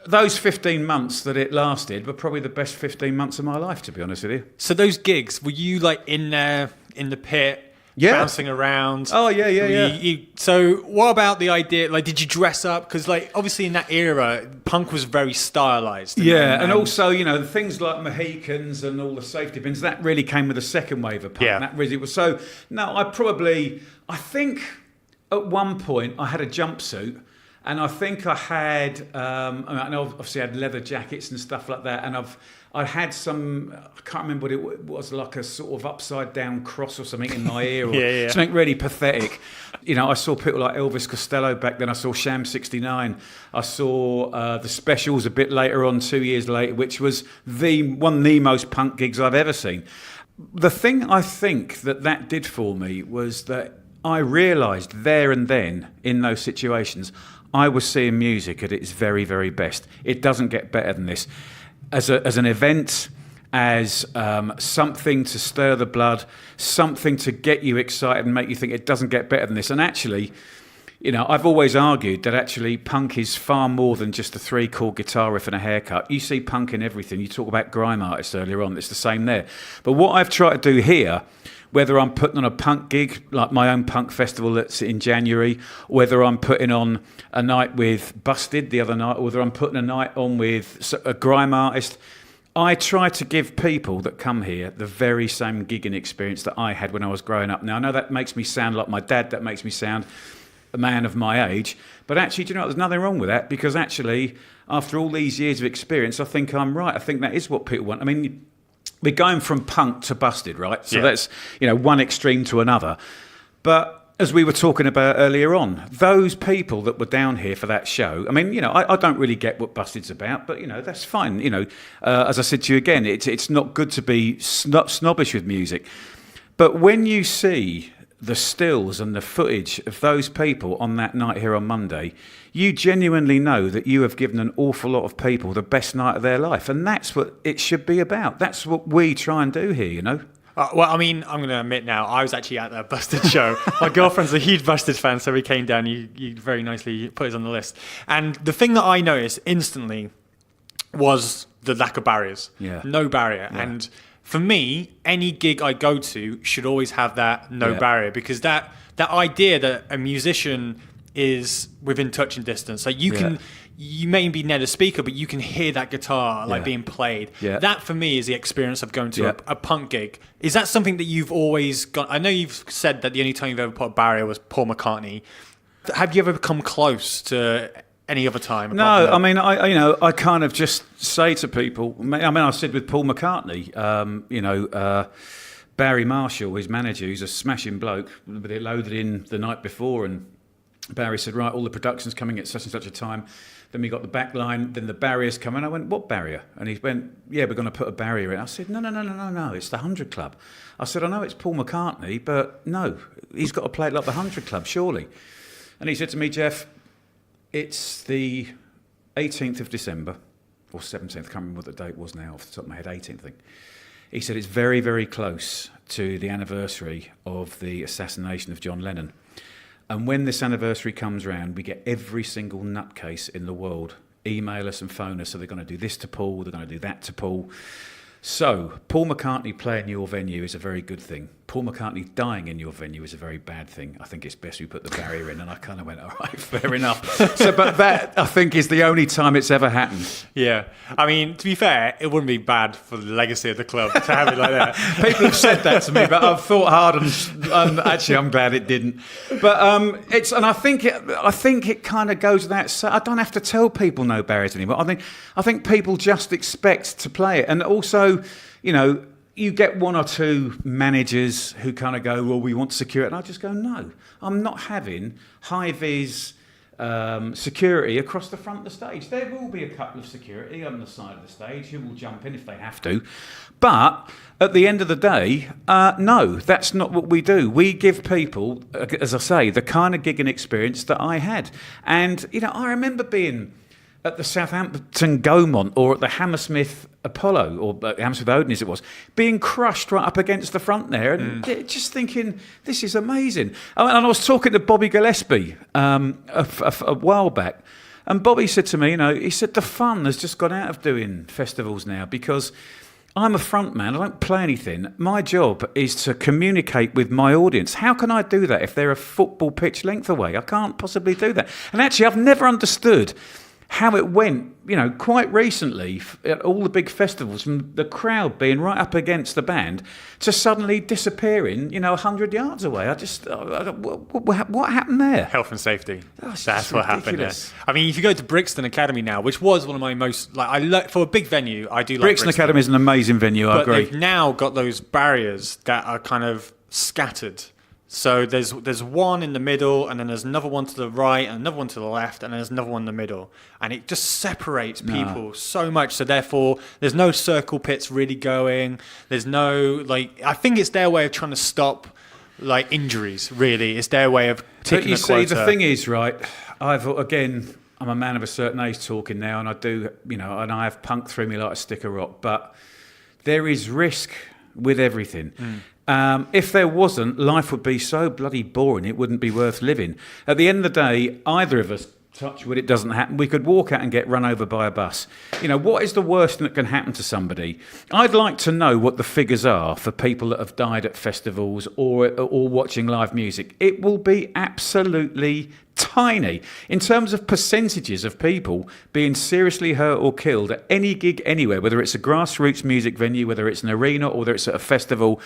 those 15 months that it lasted were probably the best 15 months of my life, to be honest with you. So those gigs, were you like in there in the pit, bouncing around? Oh, yeah. So what about the idea, like, did you dress up? Because, like, obviously in that era, punk was very stylized. And also, things like Mohicans and all the safety pins, that really came with the second wave of punk. Yeah. That really was so. No, I think at one point I had a jumpsuit. And I think I had, I know obviously I had leather jackets and stuff like that. And I had some, I can't remember what it was, like a sort of upside down cross or something in my ear or something really pathetic. I saw people like Elvis Costello back then. I saw Sham 69. I saw the Specials a bit later on, 2 years later, which was one of the most punk gigs I've ever seen. The thing I think that did for me was that I realised there and then in those situations, I was seeing music at its very, very best. It doesn't get better than this. As an event, as something to stir the blood, something to get you excited and make you think it doesn't get better than this. And actually, I've always argued that actually punk is far more than just a 3-chord guitar riff and a haircut. You see punk in everything. You talk about grime artists earlier on. It's the same there. But what I've tried to do here, whether I'm putting on a punk gig, like my own punk festival that's in January, whether I'm putting on a night with Busted the other night, or whether I'm putting a night on with a grime artist, I try to give people that come here the very same gigging experience that I had when I was growing up. Now, I know that makes me sound like my dad, that makes me sound a man of my age, but actually, do you know what? There's nothing wrong with that, because actually, after all these years of experience, I think I'm right. I think that is what people want. I mean, we're going from punk to Busted, right? So that's, one extreme to another. But as we were talking about earlier on, those people that were down here for that show, I mean, I don't really get what Busted's about, but, that's fine. As I said to you again, it's not good to be snobbish with music. But when you see the stills and the footage of those people on that night here on Monday, you genuinely know that you have given an awful lot of people the best night of their life. And that's what it should be about. That's what we try and do here, Well, I mean, I'm going to admit now, I was actually at that Busted show. My girlfriend's a huge Busted fan, so we came down. You very nicely put us on the list. And the thing that I noticed instantly was the lack of barriers. Yeah. No barrier. Yeah. And for me, any gig I go to should always have that barrier, because that idea that a musician is within touching distance, like you may be near the speaker, but you can hear that guitar being played. Yeah. That for me is the experience of going to a punk gig. Is that something that you've always got? I know you've said that the only time you've ever put a barrier was Paul McCartney. Have you ever come close to any other time? No, I mean, I kind of just say to people, I mean, I said with Paul McCartney, Barry Marshall, his manager, who's a smashing bloke, but it loaded in the night before, and Barry said, right, all the production's coming at such and such a time. Then we got the back line, then the barriers come in. I went, what barrier? And he went, yeah, we're going to put a barrier in. I said, no, it's the 100 Club. I said, I know it's Paul McCartney, but no, he's got to play it like the 100 Club, surely. And he said to me, Jeff, it's the 18th of December, or 17th, I can't remember what the date was now off the top of my head, 18th, I think. He said, it's very, very close to the anniversary of the assassination of John Lennon. And when this anniversary comes round, we get every single nutcase in the world email us and phone us. So they're going to do this to Paul, they're going to do that to Paul. So Paul McCartney playing your venue is a very good thing. Paul McCartney dying in your venue is a very bad thing. I think it's best we put the barrier in. And I kind of went, all right, fair enough. But that, I think, is the only time it's ever happened. Yeah. I mean, to be fair, it wouldn't be bad for the legacy of the club to have it like that. People have said that to me, but I've thought hard and actually I'm glad it didn't. But I think it kind of goes without saying. I don't have to tell people no barriers anymore. I think people just expect to play it. And also, you get one or two managers who kind of go, well, we want to secure it. And I just go, no, I'm not having high-vis security across the front of the stage. There will be a couple of security on the side of the stage who will jump in if they have to. But at the end of the day, no, that's not what we do. We give people, as I say, the kind of gigging experience that I had. And, I remember being at the Southampton Gaumont or at the Hammersmith Apollo, or Hammersmith Odeon as it was, being crushed right up against the front there and just thinking, this is amazing. And I was talking to Bobby Gillespie a while back, and Bobby said to me, he said, the fun has just gone out of doing festivals now because I'm a front man, I don't play anything. My job is to communicate with my audience. How can I do that if they're a football pitch length away? I can't possibly do that. And actually, I've never understood how it went, quite recently at all the big festivals, from the crowd being right up against the band to suddenly disappearing, 100 yards away. What happened there? Health and safety. That's what happened there. I mean, if you go to Brixton Academy now, which was one of my most, for a big venue, I do like Brixton Academy is an amazing venue, I agree. But they've now got those barriers that are kind of scattered. So there's one in the middle, and then there's another one to the right, and another one to the left, and then there's another one in the middle. And it just separates people so much. So therefore, there's no circle pits really going. There's no, I think it's their way of trying to stop, injuries, really. It's their way of ticking a quota. But you see, the thing is, right, I'm a man of a certain age talking now, and I do, and I have punk through me like a stick of rock. But there is risk with everything. If there wasn't, life would be so bloody boring, it wouldn't be worth living. At the end of the day, either of us, touch wood, it doesn't happen, we could walk out and get run over by a bus. What is the worst thing that can happen to somebody? I'd like to know what the figures are for people that have died at festivals or watching live music. It will be absolutely tiny in terms of percentages of people being seriously hurt or killed at any gig anywhere, whether it's a grassroots music venue, whether it's an arena, or whether it's at a festival.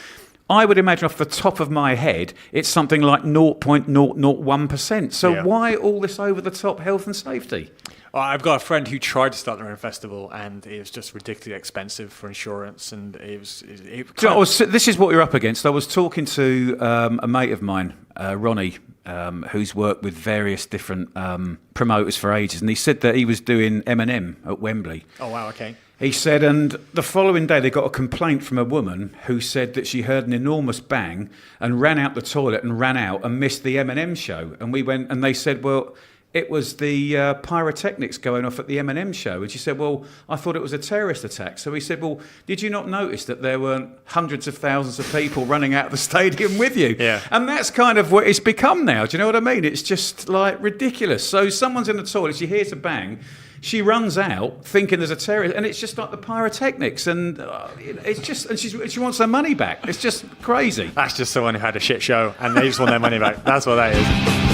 I would imagine off the top of my head, it's something like 0.001%. So why all this over-the-top health and safety? I've got a friend who tried to start their own festival, and it was just ridiculously expensive for insurance, and this is what you're up against. I was talking to a mate of mine, Ronnie, who's worked with various different promoters for ages, and he said that he was doing M&M at Wembley. Oh, wow, okay. He said, and the following day they got a complaint from a woman who said that she heard an enormous bang and ran out the toilet and ran out and missed the M&M show. And we went, and they said, well, it was the pyrotechnics going off at the M&M show. And she said, well, I thought it was a terrorist attack. So he said, well, did you not notice that there weren't hundreds of thousands of people running out of the stadium with you? Yeah. And that's kind of what it's become now. Do you know what I mean? It's just ridiculous. So someone's in the toilet, she hears a bang, she runs out thinking there's a terrorist, and it's just like the pyrotechnics, and it's just, and she wants her money back. It's just crazy. That's just someone who had a shit show, and they just want their money back. That's what that is.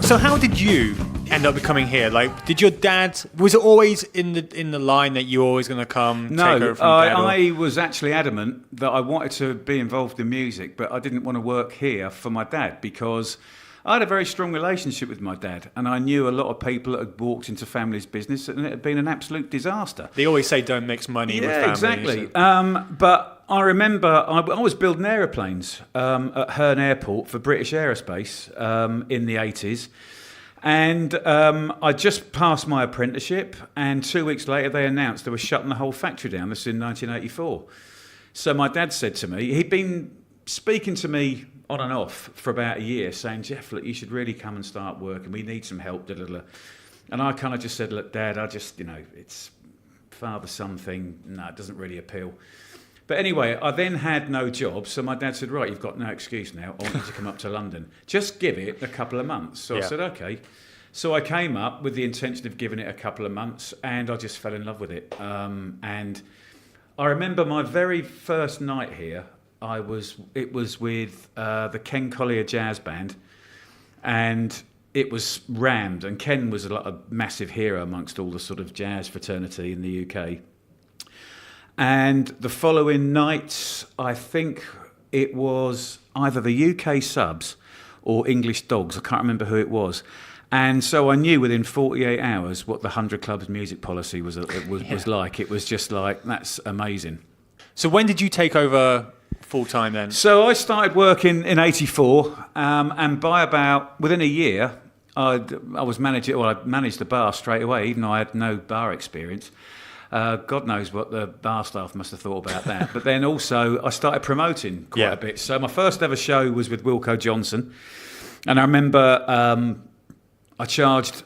So how did you end up becoming here? Did your dad, was it always in the line that you were always going to come take over from Dad? No, I was actually adamant that I wanted to be involved in music, but I didn't want to work here for my dad because I had a very strong relationship with my dad, and I knew a lot of people that had walked into family's business, and it had been an absolute disaster. They always say don't mix money with family. Exactly. So. But I remember I was building aeroplanes at Herne Airport for British Aerospace in the 80s. And I just passed my apprenticeship, and 2 weeks later they announced they were shutting the whole factory down. This is in 1984. So my dad said to me, he'd been speaking to me on and off for about a year, saying, Jeff, look, you should really come and start working. We need some help. Da, da, da. And I kind of just said, look, Dad, it's father-son thing. No, it doesn't really appeal. But anyway, I then had no job, so my dad said, right, you've got no excuse now. I want you to come up to London. Just give it a couple of months. So I said, okay. So I came up with the intention of giving it a couple of months, and I just fell in love with it. And I remember my very first night here. It was with the Ken Collier Jazz Band, and it was rammed. And Ken was a massive hero amongst all the sort of jazz fraternity in the UK. And the following night, I think it was either the UK Subs or English Dogs. I can't remember who it was. And so I knew within 48 hours what the 100 Clubs music policy was like. It was just like, that's amazing. So when did you take over full-time then? So I started working in 84, and by within a year, I managed the bar straight away, even though I had no bar experience. God knows what the bar staff must have thought about that. But then also I started promoting quite a bit. So my first ever show was with Wilko Johnson. And I remember I charged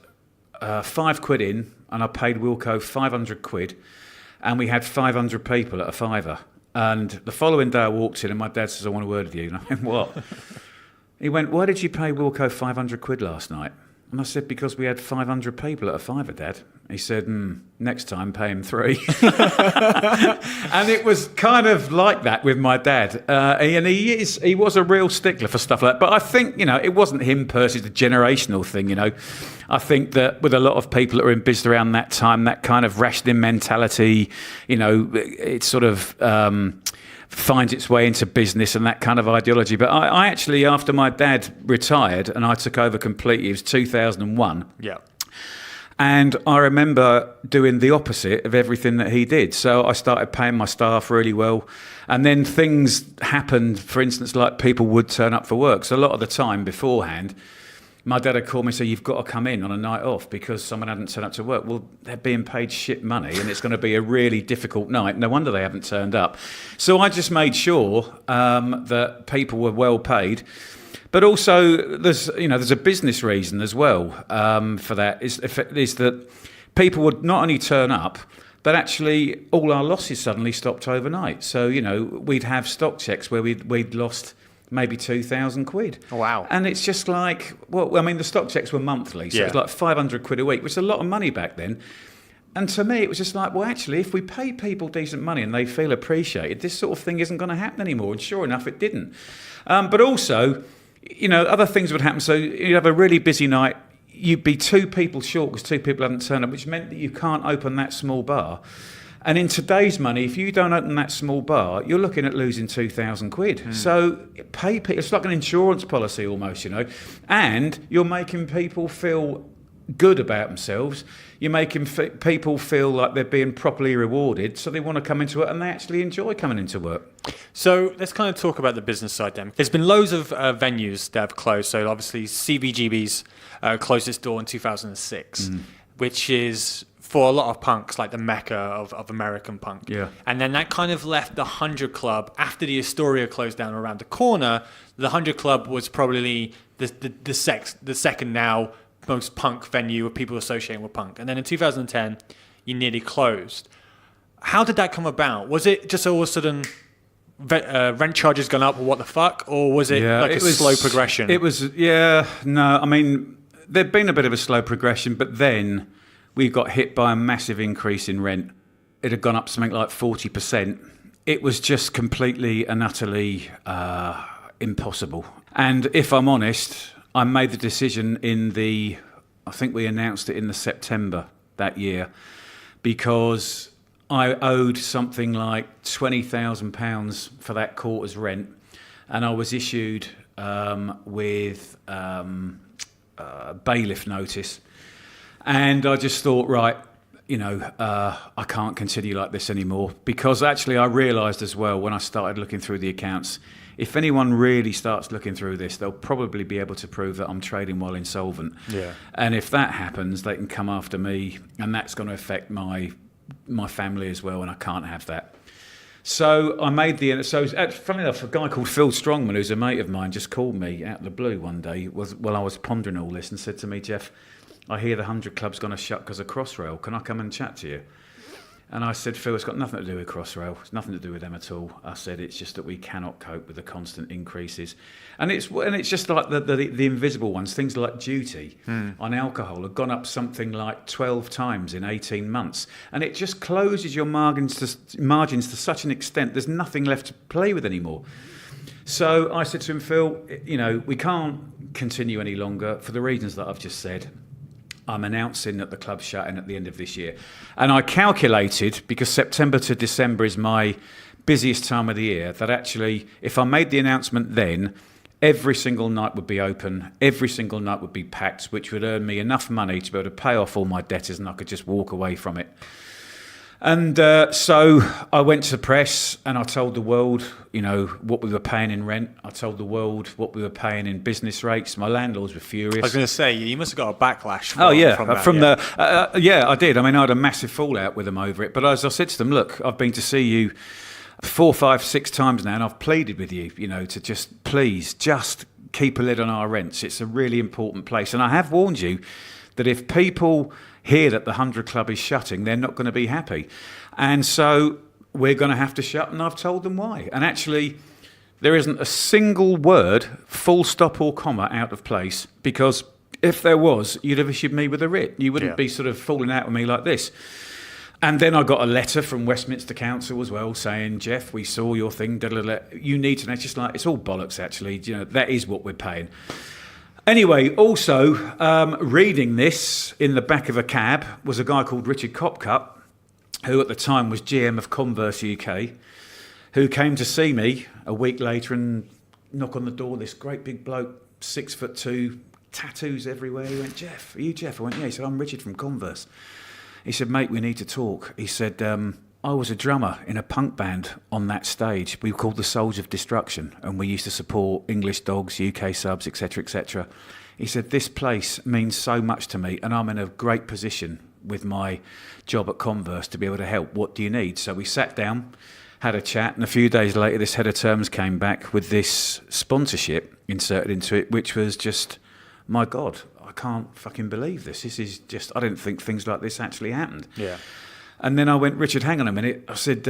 £5 in, and I paid Wilko 500 quid. And we had 500 people at a fiver. And the following day I walked in and my dad says, I want a word with you. And I went, what? He went, why did you pay Wilko 500 quid last night? And I said, because we had 500 people at a fiver, Dad. He said, next time pay him 3. And it was kind of like that with my dad. And he was a real stickler for stuff like that. But I think, it wasn't him personally, it's a generational thing, I think that with a lot of people that were in business around that time, that kind of rationing mentality, it sort of finds its way into business and that kind of ideology. But I actually, after my dad retired and I took over completely, it was 2001. Yeah. And I remember doing the opposite of everything that he did. So I started paying my staff really well. And then things happened, for instance, like people would turn up for work. So a lot of the time beforehand, my dad would call me and say, you've got to come in on a night off because someone hadn't turned up to work. Well, they're being paid shit money and it's going to be a really difficult night. No wonder they haven't turned up. So I just made sure that people were well paid. But also, there's a business reason as well for that, is that people would not only turn up, but actually all our losses suddenly stopped overnight. So, we'd have stock checks where we'd lost maybe 2,000 quid. Oh, wow. And it's just like, the stock checks were monthly, so it was like 500 quid a week, which is a lot of money back then. And to me, it was just like, well, actually, if we pay people decent money and they feel appreciated, this sort of thing isn't going to happen anymore. And sure enough, it didn't. But also, other things would happen. So you'd have a really busy night. You'd be 2 people short because 2 people hadn't turned up, which meant that you can't open that small bar. And in today's money, if you don't open that small bar, you're looking at losing 2,000 quid. So pay people. It's like an insurance policy almost, And you're making people feel good about themselves. You're making people feel like they're being properly rewarded, so they want to come into it and they actually enjoy coming into work. So let's kind of talk about the business side then. There's been loads of venues that have closed. So obviously CBGB's closed its door in 2006, which is for a lot of punks like the mecca of American punk. Yeah. And then that kind of left the 100 Club, after the Astoria closed down around the corner, the 100 Club was probably the second now most punk venue with people associating with punk. And then in 2010, you nearly closed. How did that come about? Was it just all of a sudden rent charges gone up, or what the fuck? Or was it slow progression? It was, there'd been a bit of a slow progression, but then we got hit by a massive increase in rent. It had gone up something like 40%. It was just completely and utterly impossible. And if I'm honest, I made the decision I think we announced it in the September that year, because I owed something like £20,000 for that quarter's rent, and I was issued with bailiff notice. And I just thought, right, I can't continue like this anymore, because actually I realised as well when I started looking through the accounts, if anyone really starts looking through this, they'll probably be able to prove that I'm trading while insolvent. Yeah. And if that happens, they can come after me, and that's going to affect my family as well, and I can't have that. So I made funny enough, a guy called Phil Strongman, who's a mate of mine, just called me out of the blue one day while I was pondering all this and said to me, Jeff, I hear the 100 Club's going to shut because of Crossrail. Can I come and chat to you? And I said, Phil, it's got nothing to do with Crossrail. It's nothing to do with them at all. I said, it's just that we cannot cope with the constant increases. And it's just like the invisible ones. Things like duty on alcohol have gone up something like 12 times in 18 months. And it just closes your margins to such an extent, there's nothing left to play with anymore. So I said to him, Phil, we can't continue any longer for the reasons that I've just said. I'm announcing that the club's shutting at the end of this year. And I calculated, because September to December is my busiest time of the year, that actually, if I made the announcement then, every single night would be open, every single night would be packed, which would earn me enough money to be able to pay off all my debtors, and I could just walk away from it. And so I went to the press and I told the world, what we were paying in rent. I told the world what we were paying in business rates. My landlords were furious. I was going to say, you must have got a backlash from that. Yeah, I did. I mean, I had a massive fallout with them over it. But as I said to them, look, I've been to see you 4, 5, 6 times now, and I've pleaded with you, to just please just keep a lid on our rents. It's a really important place. And I have warned you that if people hear that the 100 Club is shutting, they're not going to be happy. And so we're going to have to shut, and I've told them why. And actually, there isn't a single word, full stop or comma, out of place, because if there was, you'd have issued me with a writ. You wouldn't be sort of falling out with me like this. And then I got a letter from Westminster Council as well saying, Jeff, we saw your thing, you need to know. It's just like, it's all bollocks, actually. That is what we're paying. Anyway, also, reading this in the back of a cab was a guy called Richard Copcutt, who at the time was GM of Converse UK, who came to see me a week later and knock on the door, this great big bloke, 6'2", tattoos everywhere. He went, Jeff, are you Jeff? I went, yeah. He said, I'm Richard from Converse. He said, mate, we need to talk. He said, I was a drummer in a punk band on that stage. We were called the Souls of Destruction, and we used to support English Dogs, UK Subs, etc., etc. He said, this place means so much to me, and I'm in a great position with my job at Converse to be able to help. What do you need? So we sat down, had a chat, and a few days later, this head of terms came back with this sponsorship inserted into it, which was just, my God, I can't fucking believe this. This is just, I didn't think things like this actually happened. Yeah. And then I went, Richard, hang on a minute. I said,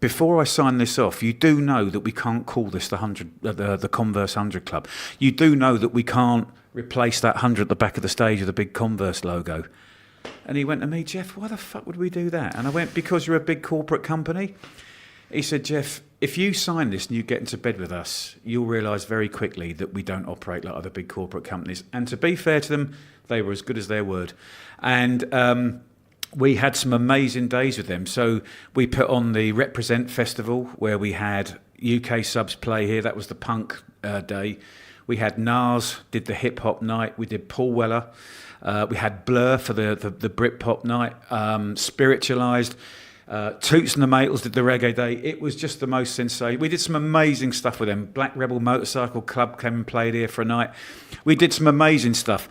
before I sign this off, you do know that we can't call this the Converse 100 Club. You do know that we can't replace that 100 at the back of the stage with a big Converse logo. And he went to me, Jeff, why the fuck would we do that? And I went, because you're a big corporate company. He said, Jeff, if you sign this and you get into bed with us, you'll realise very quickly that we don't operate like other big corporate companies. And to be fair to them, they were as good as their word. And we had some amazing days with them. So we put on the Represent Festival, where we had UK Subs play here. That was the punk day. We had Nas, did the hip-hop night. We did Paul Weller. We had Blur for the Britpop night. Spiritualised. Toots and the Maytals did the reggae day. It was just the most sensational. We did some amazing stuff with them. Black Rebel Motorcycle Club came and played here for a night. We did some amazing stuff.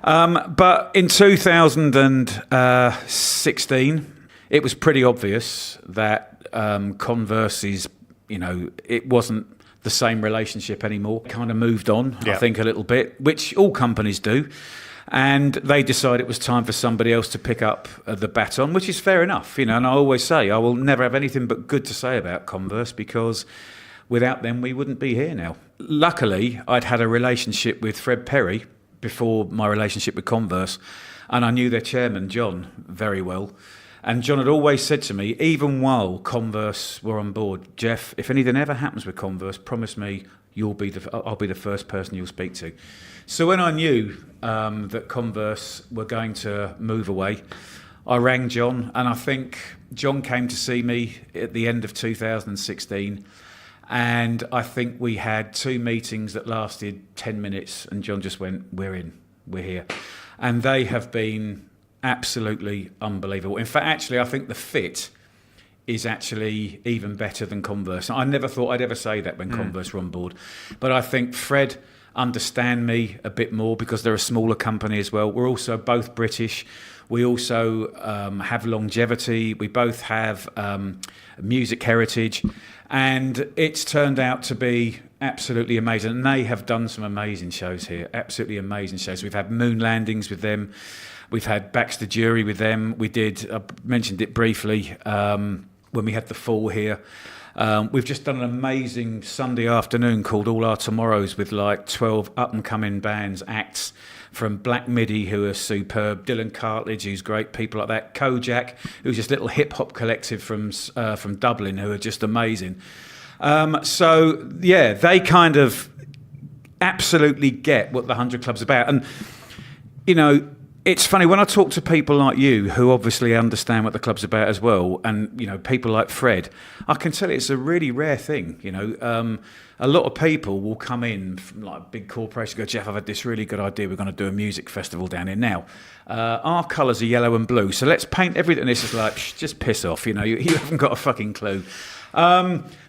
But in 2016, it was pretty obvious that Converse's, it wasn't the same relationship anymore. Kind of moved on, I think, a little bit, which all companies do. And they decided it was time for somebody else to pick up the baton, which is fair enough, And I always say I will never have anything but good to say about Converse, because without them we wouldn't be here now. Luckily, I'd had a relationship with Fred Perry before my relationship with Converse, and I knew their chairman, John, very well. And John had always said to me, even while Converse were on board, Jeff, if anything ever happens with Converse, promise me I'll be the first person you'll speak to. So when I knew that Converse were going to move away, I rang John, and I think John came to see me at the end of 2016, and I think we had 2 meetings that lasted 10 minutes, and John just went, we're in, we're here. And they have been absolutely unbelievable. In fact, actually, I think the fit is actually even better than Converse. I never thought I'd ever say that when Converse were on board. But I think Fred understand me a bit more because they're a smaller company as well. We're also both British. We also have longevity. We both have music heritage. And it's turned out to be absolutely amazing. And they have done some amazing shows here, absolutely amazing shows. We've had moon landings with them. We've had Baxter Jury with them. We did, I mentioned it briefly, when we had the Fall here. We've just done an amazing Sunday afternoon called All Our Tomorrows with like 12 up-and-coming bands, acts from Black Midi, who are superb, Dylan Cartledge, who's great, people like that, Kojak, who's just a little hip-hop collective from Dublin, who are just amazing. So, yeah, they kind of absolutely get what the 100 Club's about. And, you know, it's funny, when I talk to people like you, who obviously understand what the club's about as well, and, you know, people like Fred, I can tell you it's a really rare thing, you know. A lot of people will come in from like big corporations, go, Jeff, I've had this really good idea, we're going to do a music festival down here now. Our colours are yellow and blue, so let's paint everything. This is like, just piss off, you know, you haven't got a fucking clue.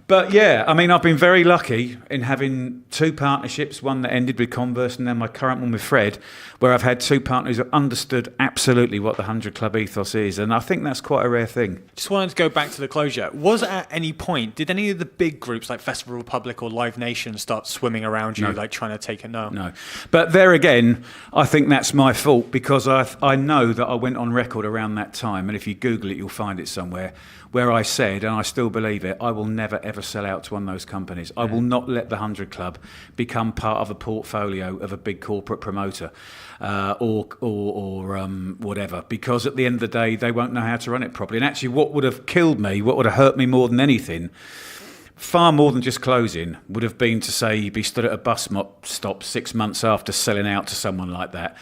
But yeah, I mean, I've been very lucky in having 2 partnerships, one that ended with Converse and then my current one with Fred, where I've had 2 partners who understood absolutely what the 100 Club ethos is. And I think that's quite a rare thing. Just wanted to go back to the closure. Was at any point, did any of the big groups like Festival Republic or Live Nation start swimming around you, like trying to take it? No. But there again, I think that's my fault, because I know that I went on record around that time, and if you Google it, you'll find it somewhere, where I said, and I still believe it, I will never ever sell out to one of those companies. I will not let the 100 Club become part of a portfolio of a big corporate promoter or whatever, because at the end of the day, they won't know how to run it properly. And actually, what would have killed me, what would have hurt me more than anything, far more than just closing, would have been to say be stood at a bus stop 6 months after selling out to someone like that,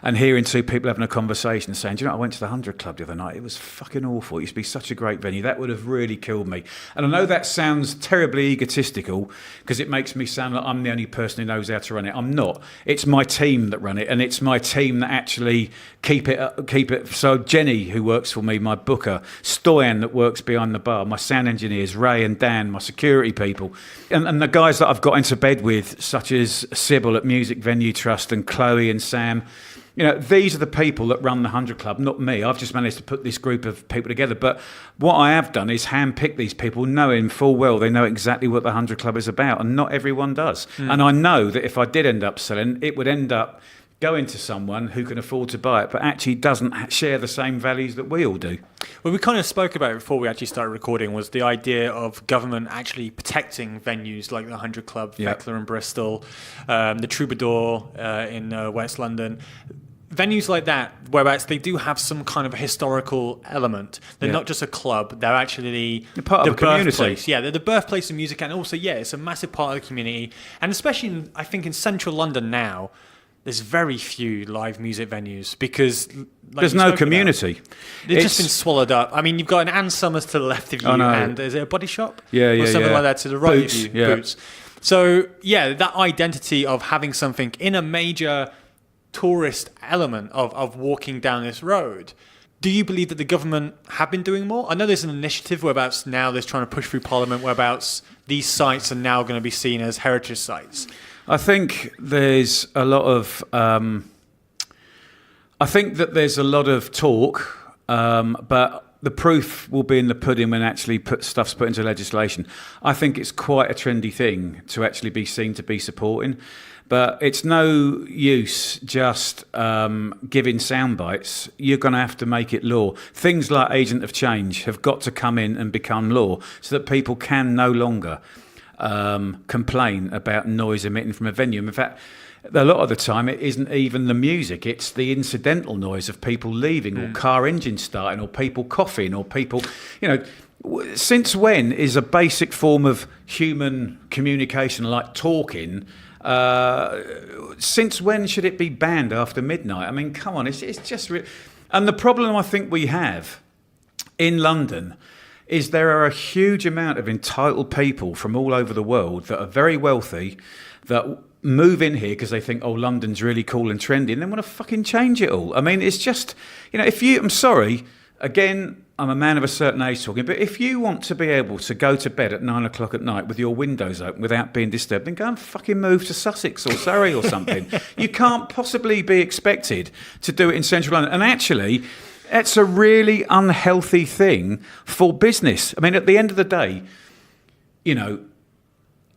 and hearing 2 people having a conversation and saying, do you know, I went to the 100 Club the other night. It was fucking awful. It used to be such a great venue. That would have really killed me. And I know that sounds terribly egotistical, because it makes me sound like I'm the only person who knows how to run it. I'm not. It's my team that run it, and it's my team that actually keep it. So Jenny, who works for me, my booker, Stoyan, that works behind the bar, my sound engineers, Ray and Dan, my security people, and the guys that I've got into bed with, such as Sybil at Music Venue Trust and Chloe and Sam. You know, these are the people that run the 100 Club, not me. I've just managed to put this group of people together. But what I have done is handpick these people, knowing full well they know exactly what the 100 Club is about, and not everyone does. And I know that if I did end up selling, it would end up going to someone who can afford to buy it, but actually doesn't share the same values that we all do. Well, we kind of spoke about it before we actually started recording, was the idea of government actually protecting venues like the 100 Club, Thekla in Bristol, the Troubadour in West London. Venues like that, whereas they do have some kind of a historical element. They're not just a club, they're actually part of the birthplace. Yeah, they're the birthplace of music, and also, it's a massive part of the community. And especially, I think, in central London now, there's very few live music venues, because there's no community. They've just been swallowed up. I mean, you've got an Ann Summers to the left of you, and is it a Body Shop? Or something like that to the right Boots, of you. Boots. So, that identity of having something in a major tourist element of walking down this road. Do you believe that the government have been doing more? I know there's an initiative whereabouts now they're trying to push through Parliament, whereabouts these sites are now going to be seen as heritage sites. I think there's a lot of talk, but the proof will be in the pudding when actually stuff's put into legislation. I think it's quite a trendy thing to actually be seen to be supporting. But it's no use just giving sound bites. You're going to have to make it law. Things like Agent of Change have got to come in and become law, so that people can no longer complain about noise emitting from a venue. In fact, a lot of the time it isn't even the music, it's the incidental noise of people leaving or car engines starting or people coughing or people, since when is a basic form of human communication like talking, since when should it be banned after midnight? I mean, come on, it's just... And the problem I think we have in London is there are a huge amount of entitled people from all over the world that are very wealthy, that move in here because they think, London's really cool and trendy, and then want to fucking change it all. I mean, it's just, I'm sorry, again, I'm a man of a certain age talking, but if you want to be able to go to bed at 9 o'clock at night with your windows open without being disturbed, then go and fucking move to Sussex or Surrey or something. You can't possibly be expected to do it in central London. And actually, it's a really unhealthy thing for business. I mean, at the end of the day,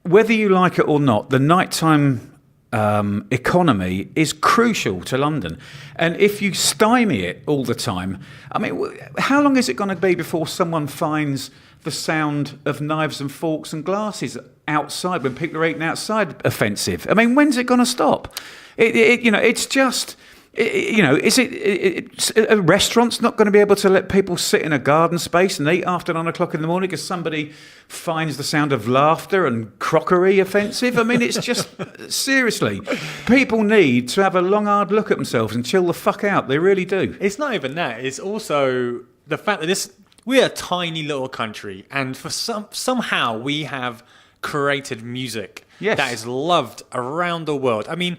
whether you like it or not, the nighttime economy is crucial to London. And if you stymie it all the time, I mean, how long is it going to be before someone finds the sound of knives and forks and glasses outside when people are eating outside offensive? I mean, when's it going to stop? It's just... is a restaurant's not going to be able to let people sit in a garden space and eat after 9 o'clock in the morning because somebody finds the sound of laughter and crockery offensive? I mean, it's just, seriously, people need to have a long, hard look at themselves and chill the fuck out. They really do. It's not even that. It's also the fact that we're a tiny little country, and for somehow we have created music that is loved around the world. I mean,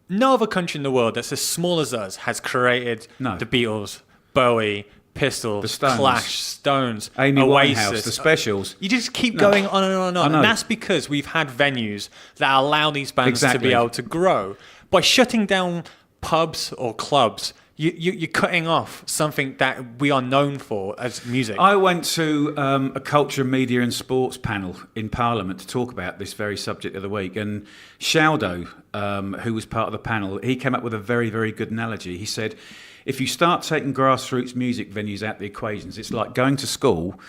no other country in the world that's as small as us has created the Beatles, Bowie, Pistol, the Stones, Clash, Stones, Amy Oasis, Winehouse, the Specials. You just keep going on and on and on. And that's because we've had venues that allow these bands to be able to grow. By shutting down pubs or clubs, you're cutting off something that we are known for as music. I went to a culture, media and sports panel in Parliament to talk about this very subject the other week, and Shaldo, who was part of the panel, he came up with a very, very good analogy. He said, if you start taking grassroots music venues out of the equations, it's like going to school,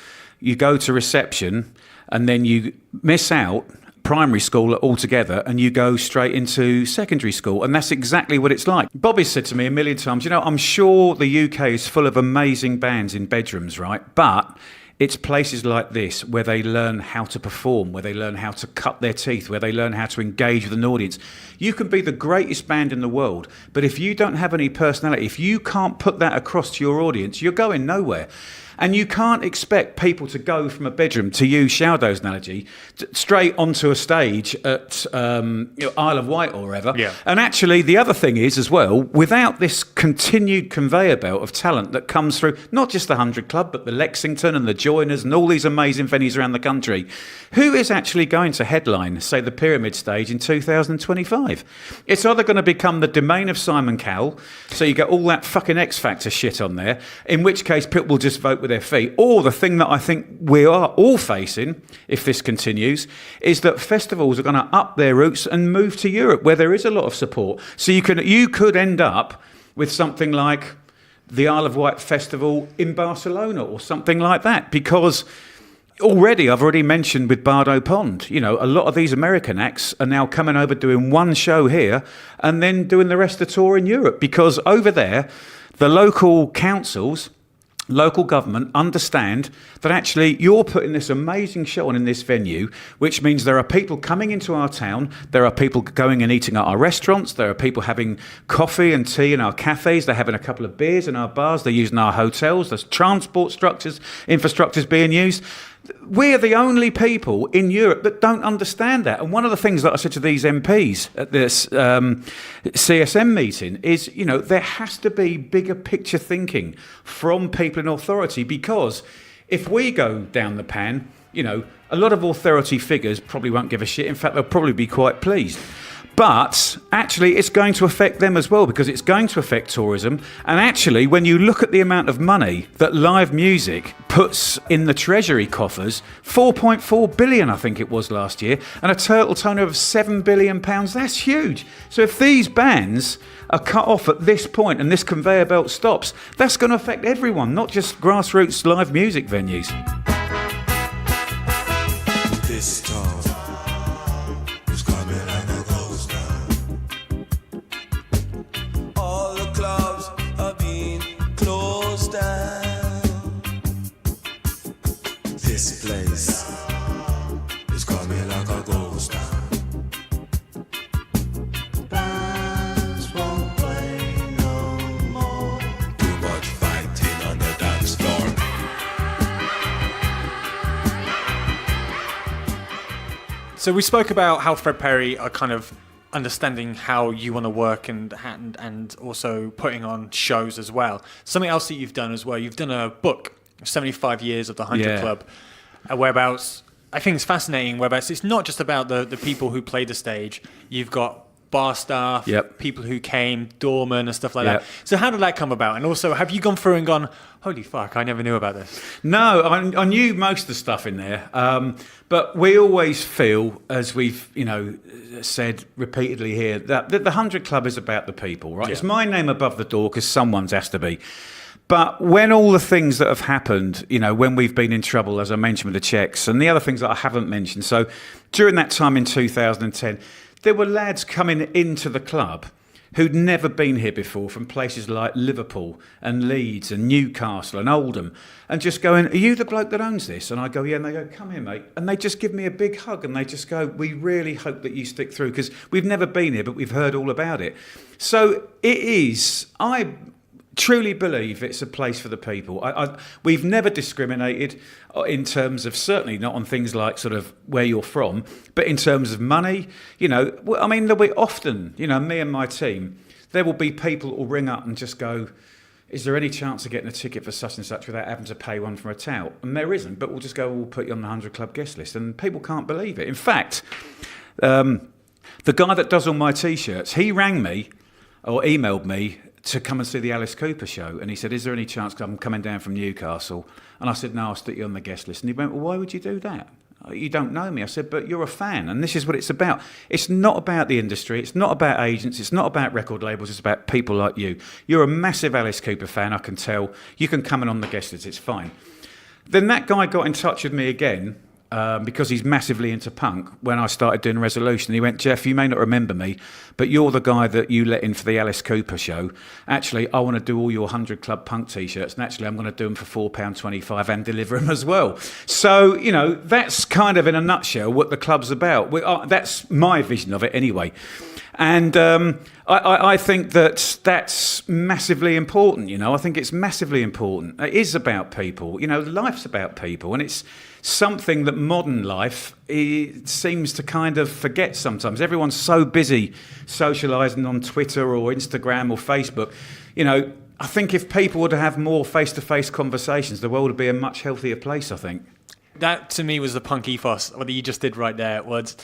you go to reception, and then you miss out primary school altogether and you go straight into secondary school, and that's exactly what it's like. Bobby said to me a million times, I'm sure the UK is full of amazing bands in bedrooms, right? But it's places like this where they learn how to perform, where they learn how to cut their teeth, where they learn how to engage with an audience. You can be the greatest band in the world, but if you don't have any personality, if you can't put that across to your audience, you're going nowhere. And you can't expect people to go from a bedroom, to use Shaldo's analogy, straight onto a stage at Isle of Wight or wherever. Yeah. And actually, the other thing is as well, without this continued conveyor belt of talent that comes through, not just the 100 Club, but the Lexington and the Joiners and all these amazing venues around the country, who is actually going to headline, say, the Pyramid Stage in 2025? It's either going to become the domain of Simon Cowell, so you get all that fucking X Factor shit on there, in which case people will just vote with their feet. Or the thing that I think we are all facing, if this continues, is that festivals are going to up their roots and move to Europe, where there is a lot of support. So you could end up with something like the Isle of Wight Festival in Barcelona or something like that, because I've already mentioned with Bardo Pond, a lot of these American acts are now coming over doing one show here and then doing the rest of the tour in Europe, because over there, the local councils, local government understand that actually you're putting this amazing show on in this venue, which means there are people coming into our town, there are people going and eating at our restaurants, there are people having coffee and tea in our cafes, they're having a couple of beers in our bars, they're using our hotels, there's transport infrastructures being used. We're the only people in Europe that don't understand that. And one of the things that I said to these MPs at this CSM meeting is, there has to be bigger picture thinking from people in authority, because if we go down the pan, a lot of authority figures probably won't give a shit. In fact, they'll probably be quite pleased. But actually, it's going to affect them as well, because it's going to affect tourism. And actually, when you look at the amount of money that live music puts in the treasury coffers, 4.4 billion, I think it was last year, and a total turnover of £7 billion, that's huge. So if these bands are cut off at this point and this conveyor belt stops, that's going to affect everyone, not just grassroots live music venues. This time is coming like a ghost town. All the clubs are being closed down. This place is coming like a ghost town. Bands won't play no more. Too much fighting on the dance floor. So we spoke about how Fred Perry are kind of understanding how you want to work and also putting on shows as well. Something else that you've done as well, you've done a book, 75 Years of the 100 Club, whereabouts, I think it's fascinating, whereabouts it's not just about the people who play the stage. You've got bar staff, Yep. people who came, doormen and stuff like Yep. that. So how did that come about? And also, have you gone through and gone, holy fuck, I never knew about this? No, I knew most of the stuff in there, but we always feel, as we've said repeatedly here, that the 100 Club is about the people, right? Yeah. It's my name above the door because someone's has to be. But when all the things that have happened, when we've been in trouble, as I mentioned with the checks, and the other things that I haven't mentioned, so during that time in 2010, there were lads coming into the club who'd never been here before from places like Liverpool and Leeds and Newcastle and Oldham, and just going, are you the bloke that owns this? And I go, yeah, and they go, come here, mate. And they just give me a big hug and they just go, we really hope that you stick through, because we've never been here, but we've heard all about it. So it is, I truly believe it's a place for the people. We've never discriminated in terms of, certainly not on things like sort of where you're from, but in terms of money. I mean, there'll be often, me and my team, there will be people who will ring up and just go, is there any chance of getting a ticket for such and such without having to pay one from a tout? And there isn't, but we'll just go, we'll put you on the 100 Club guest list. And people can't believe it. In fact, the guy that does all my T-shirts, he rang me or emailed me to come and see the Alice Cooper show. And he said, is there any chance, 'cause I'm coming down from Newcastle? And I said, no, I'll stick you on the guest list. And he went, well, why would you do that? You don't know me. I said, but you're a fan, and this is what it's about. It's not about the industry. It's not about agents. It's not about record labels. It's about people like you. You're a massive Alice Cooper fan, I can tell. You can come in on the guest list. It's fine. Then that guy got in touch with me again, because he's massively into punk, when I started doing Resolution. He went, Jeff, you may not remember me, but you're the guy that you let in for the Alice Cooper show. Actually, I want to do all your 100 Club punk T-shirts, and actually I'm going to do them for £4.25 and deliver them as well. So, that's kind of in a nutshell what the club's about. That's my vision of it anyway. And I think that's massively important, I think it's massively important. It is about people, life's about people, and it's something that modern life seems to kind of forget sometimes. Everyone's so busy socialising on Twitter or Instagram or Facebook. I think if people were to have more face-to-face conversations, the world would be a much healthier place, I think. That, to me, was the punk ethos. What you just did right there was,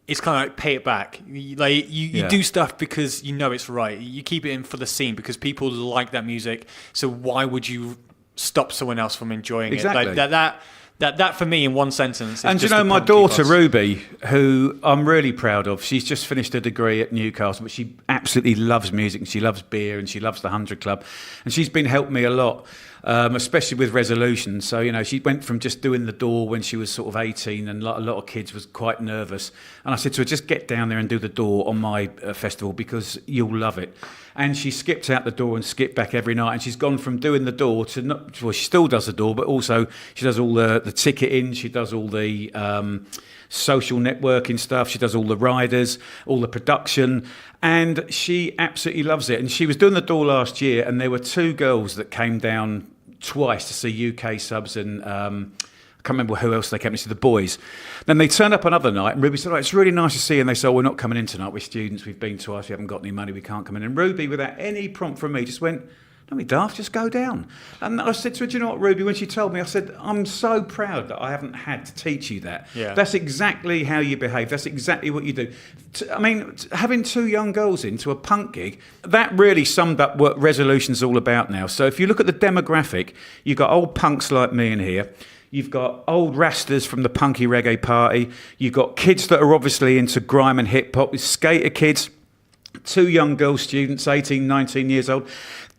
it's kind of like pay it back. You do stuff because you know it's right. You keep it in for the scene because people like that music. So why would you stop someone else from enjoying Exactly. it? That for me, in one sentence, is and just my the punk daughter ethos. Ruby, who I'm really proud of, she's just finished a degree at Newcastle, but she absolutely loves music and she loves beer and she loves the 100 Club, and she's been helping me a lot, especially with Resolution. So she went from just doing the door when she was sort of 18, and a lot of kids was quite nervous, and I said to her, just get down there and do the door on my festival because you'll love it. And she skipped out the door and skipped back every night, and she's gone from doing the door to not, well, she still does the door, but also she does all the ticketing, she does all the social networking stuff, she does all the riders, all the production, and she absolutely loves it. And she was doing the door last year, and there were two girls that came down twice to see UK subs, and I can't remember who else they came to see, the boys. Then they turned up another night, and Ruby said, it's really nice to see you. And they said, we're not coming in tonight, we're students, we've been twice, we haven't got any money, we can't come in. And Ruby, without any prompt from me, just went, don't be daft, just go down. And I said to her, do you know what, Ruby, when she told me, I said, I'm so proud that I haven't had to teach you that. Yeah. That's exactly how you behave, that's exactly what you do. Having two young girls into a punk gig, that really summed up what Resolution's all about now. So if you look at the demographic, you've got old punks like me in here, you've got old rastas from the punky reggae party, you've got kids that are obviously into grime and hip-hop, skater kids, two young girl students, 18, 19 years old.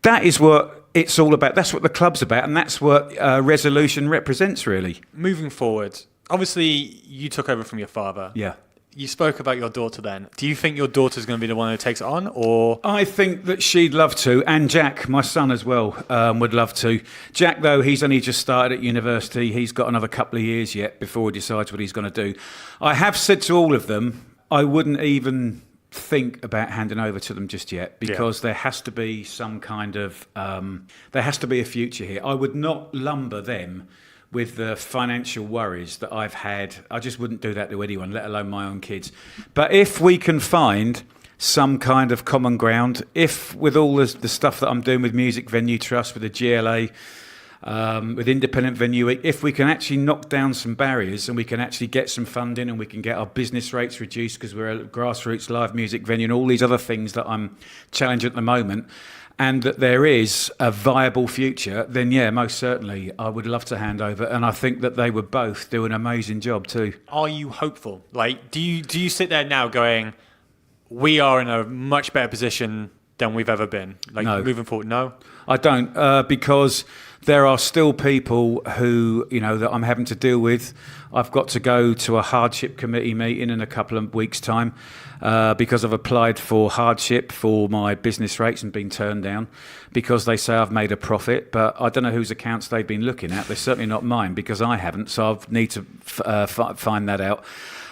That is what it's all about. That's what the club's about, and that's what Resolution represents, really. Moving forward, obviously you took over from your father. Yeah. You spoke about your daughter then. Do you think your daughter's going to be the one who takes it on, or...? I think that she'd love to, and Jack, my son as well, would love to. Jack, though, he's only just started at university. He's got another couple of years yet before he decides what he's going to do. I have said to all of them, I wouldn't even think about handing over to them just yet, because there has to be some kind of... there has to be a future here. I would not lumber them with the financial worries that I've had. I just wouldn't do that to anyone, let alone my own kids. But if we can find some kind of common ground, if with all the stuff that I'm doing with Music Venue Trust, with the GLA, with independent venue week. If we can actually knock down some barriers and we can actually get some funding and we can get our business rates reduced because we're a grassroots live music venue and all these other things that I'm challenging at the moment, and that there is a viable future, then yeah, most certainly I would love to hand over. And I think that they would both do an amazing job too. Are you hopeful? Like, do you sit there now going, we are in a much better position than we've ever been? Like, No. moving forward, no? I don't, because there are still people who, that I'm having to deal with. I've got to go to a hardship committee meeting in a couple of weeks' time because I've applied for hardship for my business rates and been turned down because they say I've made a profit. But I don't know whose accounts they've been looking at. They're certainly not mine because I haven't. So I need to find that out.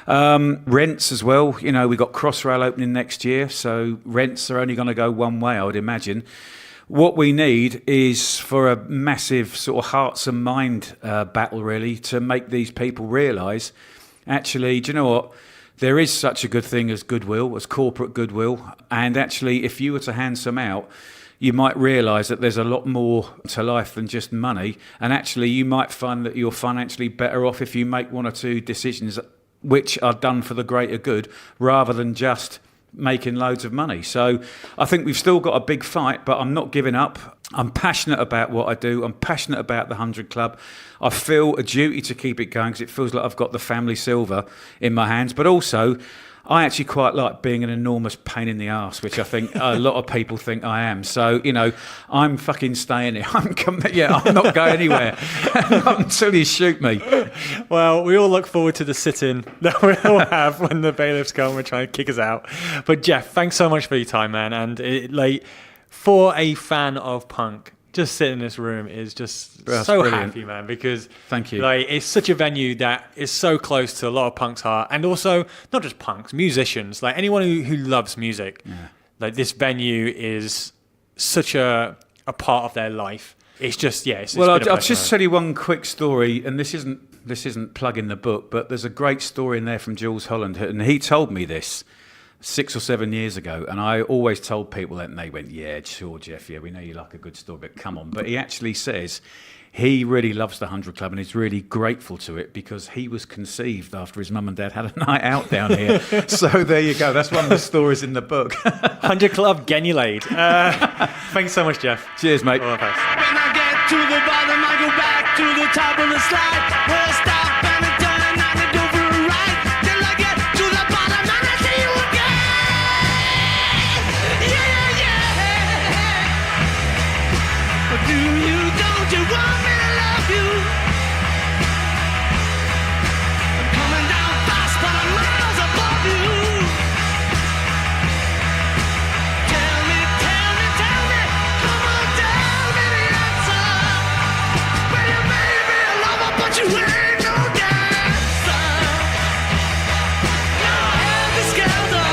Rents as well. We've got Crossrail opening next year. So rents are only going to go one way, I would imagine. What we need is for a massive sort of hearts and mind battle, really, to make these people realise, actually, do you know what? There is such a good thing as goodwill, as corporate goodwill. And actually, if you were to hand some out, you might realise that there's a lot more to life than just money. And actually, you might find that you're financially better off if you make one or two decisions which are done for the greater good, rather than just making loads of money. So I think we've still got a big fight, but I'm not giving up. I'm passionate about what I do. I'm passionate about the 100 Club. I feel a duty to keep it going because it feels like I've got the family silver in my hands. But also, I actually quite like being an enormous pain in the arse, which I think a lot of people think I am. So, I'm fucking staying here. I'm not going anywhere until you shoot me. Well, we all look forward to the sit-in that we'll have when the bailiffs come and try and kick us out. But Jeff, thanks so much for your time, man. And for a fan of punk, just sitting in this room is just That's so brilliant. happy, man, because Thank you. it's such a venue that is so close to a lot of punks' heart, and also not just punks, musicians, like anyone who loves music. Yeah. Like, this venue is such a part of their life. It's just, it's Well, been a I'll pleasure. just tell you one quick story, and this isn't plugging the book, but there's a great story in there from Jools Holland, and he told me this 6 or 7 years ago, and I always told people that, and they went, yeah, sure, Jeff, yeah, we know you like a good story, but come on. But he actually says he really loves the 100 Club and he's really grateful to it because he was conceived after his mum and dad had a night out down here. So there you go. That's one of the stories in the book. 100 Club, Genulade. Thanks so much, Jeff. Cheers, mate. All the best. When I get to the bottom, I go back to the top of the slide. Where I stop and I turn and I go for a ride. Till I get to the bottom and I see you again. Yeah. But don't you want me to love you? I'm coming down fast, but I'm miles above you. Tell me, come on, tell me the answer. Well, you made me a lover, but you ain't no dancer. Now I have the scandal.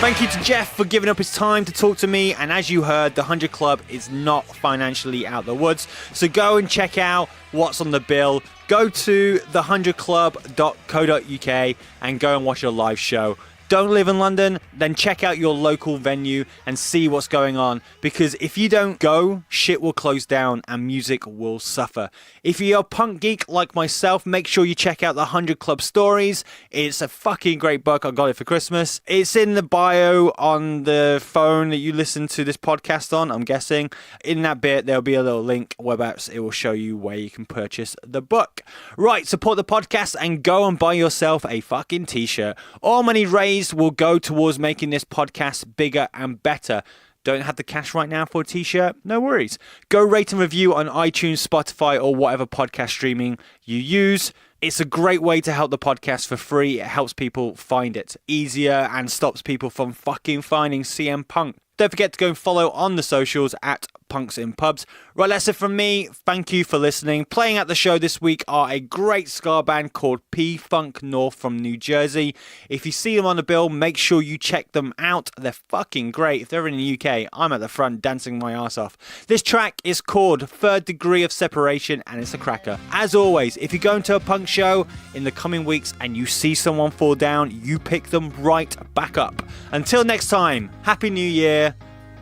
Thank you to Jeff for giving up his time to talk to me. And as you heard, the 100 Club is not financially out the woods. So go and check out what's on the bill. Go to the100club.co.uk and go and watch a live show. Don't live in London? Then check out your local venue and see what's going on. Because if you don't go, shit will close down and music will suffer. If you're a punk geek like myself, make sure you check out the 100 Club Stories. It's a fucking great book. I got it for Christmas. It's in the bio on the phone that you listen to this podcast on, I'm guessing. In that bit, there'll be a little link, web apps. It will show you where you can purchase the book. Right, support the podcast and go and buy yourself a fucking t-shirt. All money raised will go towards making this podcast bigger and better. Don't have the cash right now for a t-shirt? No worries. Go rate and review on iTunes, Spotify, or whatever podcast streaming you use. It's a great way to help the podcast for free. It helps people find it easier and stops people from fucking finding CM Punk. Don't forget to go and follow on the socials at Punks in Pubs. Right, that's it from me. Thank you for listening. Playing at the show this week are a great ska band called P-Funk North from New Jersey. If you see them on the bill, make sure you check them out. They're fucking great. If they're in the UK, I'm at the front dancing my ass off. This track is called Third Degree of Separation, and it's a cracker. As always, if you're going to a punk show in the coming weeks and you see someone fall down, you pick them right back up. Until next time, Happy New Year.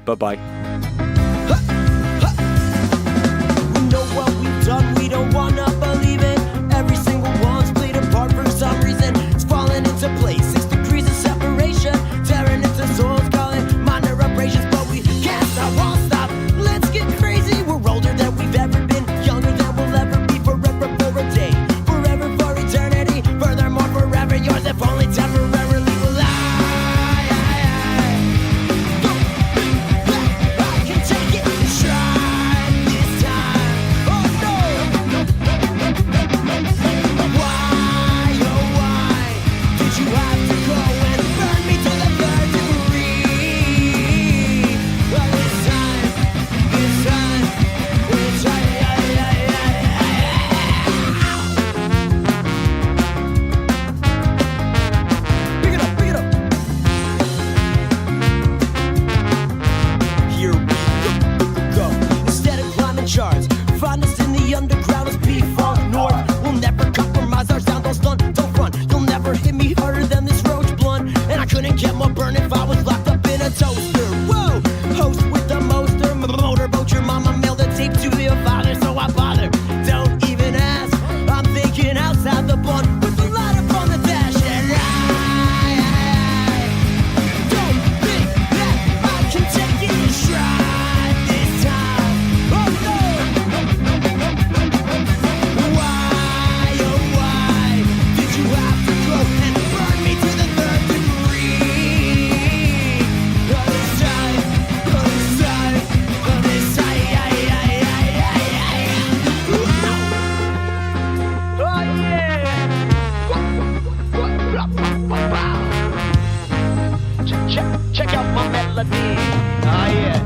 Bye-bye. We know what we've done, we don't wanna believe it. Every single one's played a part for some reason. It's falling into place, 6 degrees of separation, tearing into souls, calling minor abrasions, but we can't stop, won't stop. Let's get crazy. We're older than we've ever been, younger than we'll ever be, forever for a day, forever for eternity. Furthermore, forever yours, if only temporarily will lie. I can take it and try this time. Oh no! Why, oh why did you have to go and burn me to the 3rd degree? Well, this time, this time, this time. Pick it up, pick it up. Here we go. Instead of climbing charts, find us in the underground as P-Funk North. We'll never compromise our sound, don't stunt, don't front. You'll never hit me harder than this roach blunt. And I couldn't get more burn if I was locked up in a toaster. Whoa, host with the moster, motorboat. Your mama mailed the tape to your father, so I bother. Don't even ask, I'm thinking outside the blunt with the light up on the dash. And I don't think that I can take it and try this time. Oh no! Why, oh why did you have to go and burn me to the 3rd degree? Oh, this time, oh, this time, oh, this time. Oh yeah! Check out my melody. Oh yeah.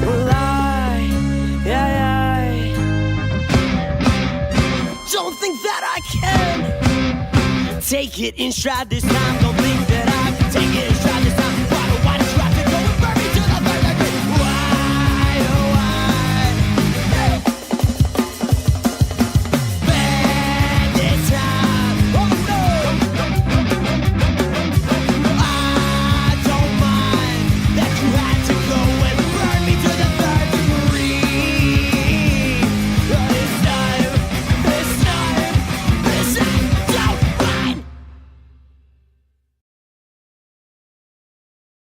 Well, I don't think that I can take it in stride this time. Don't think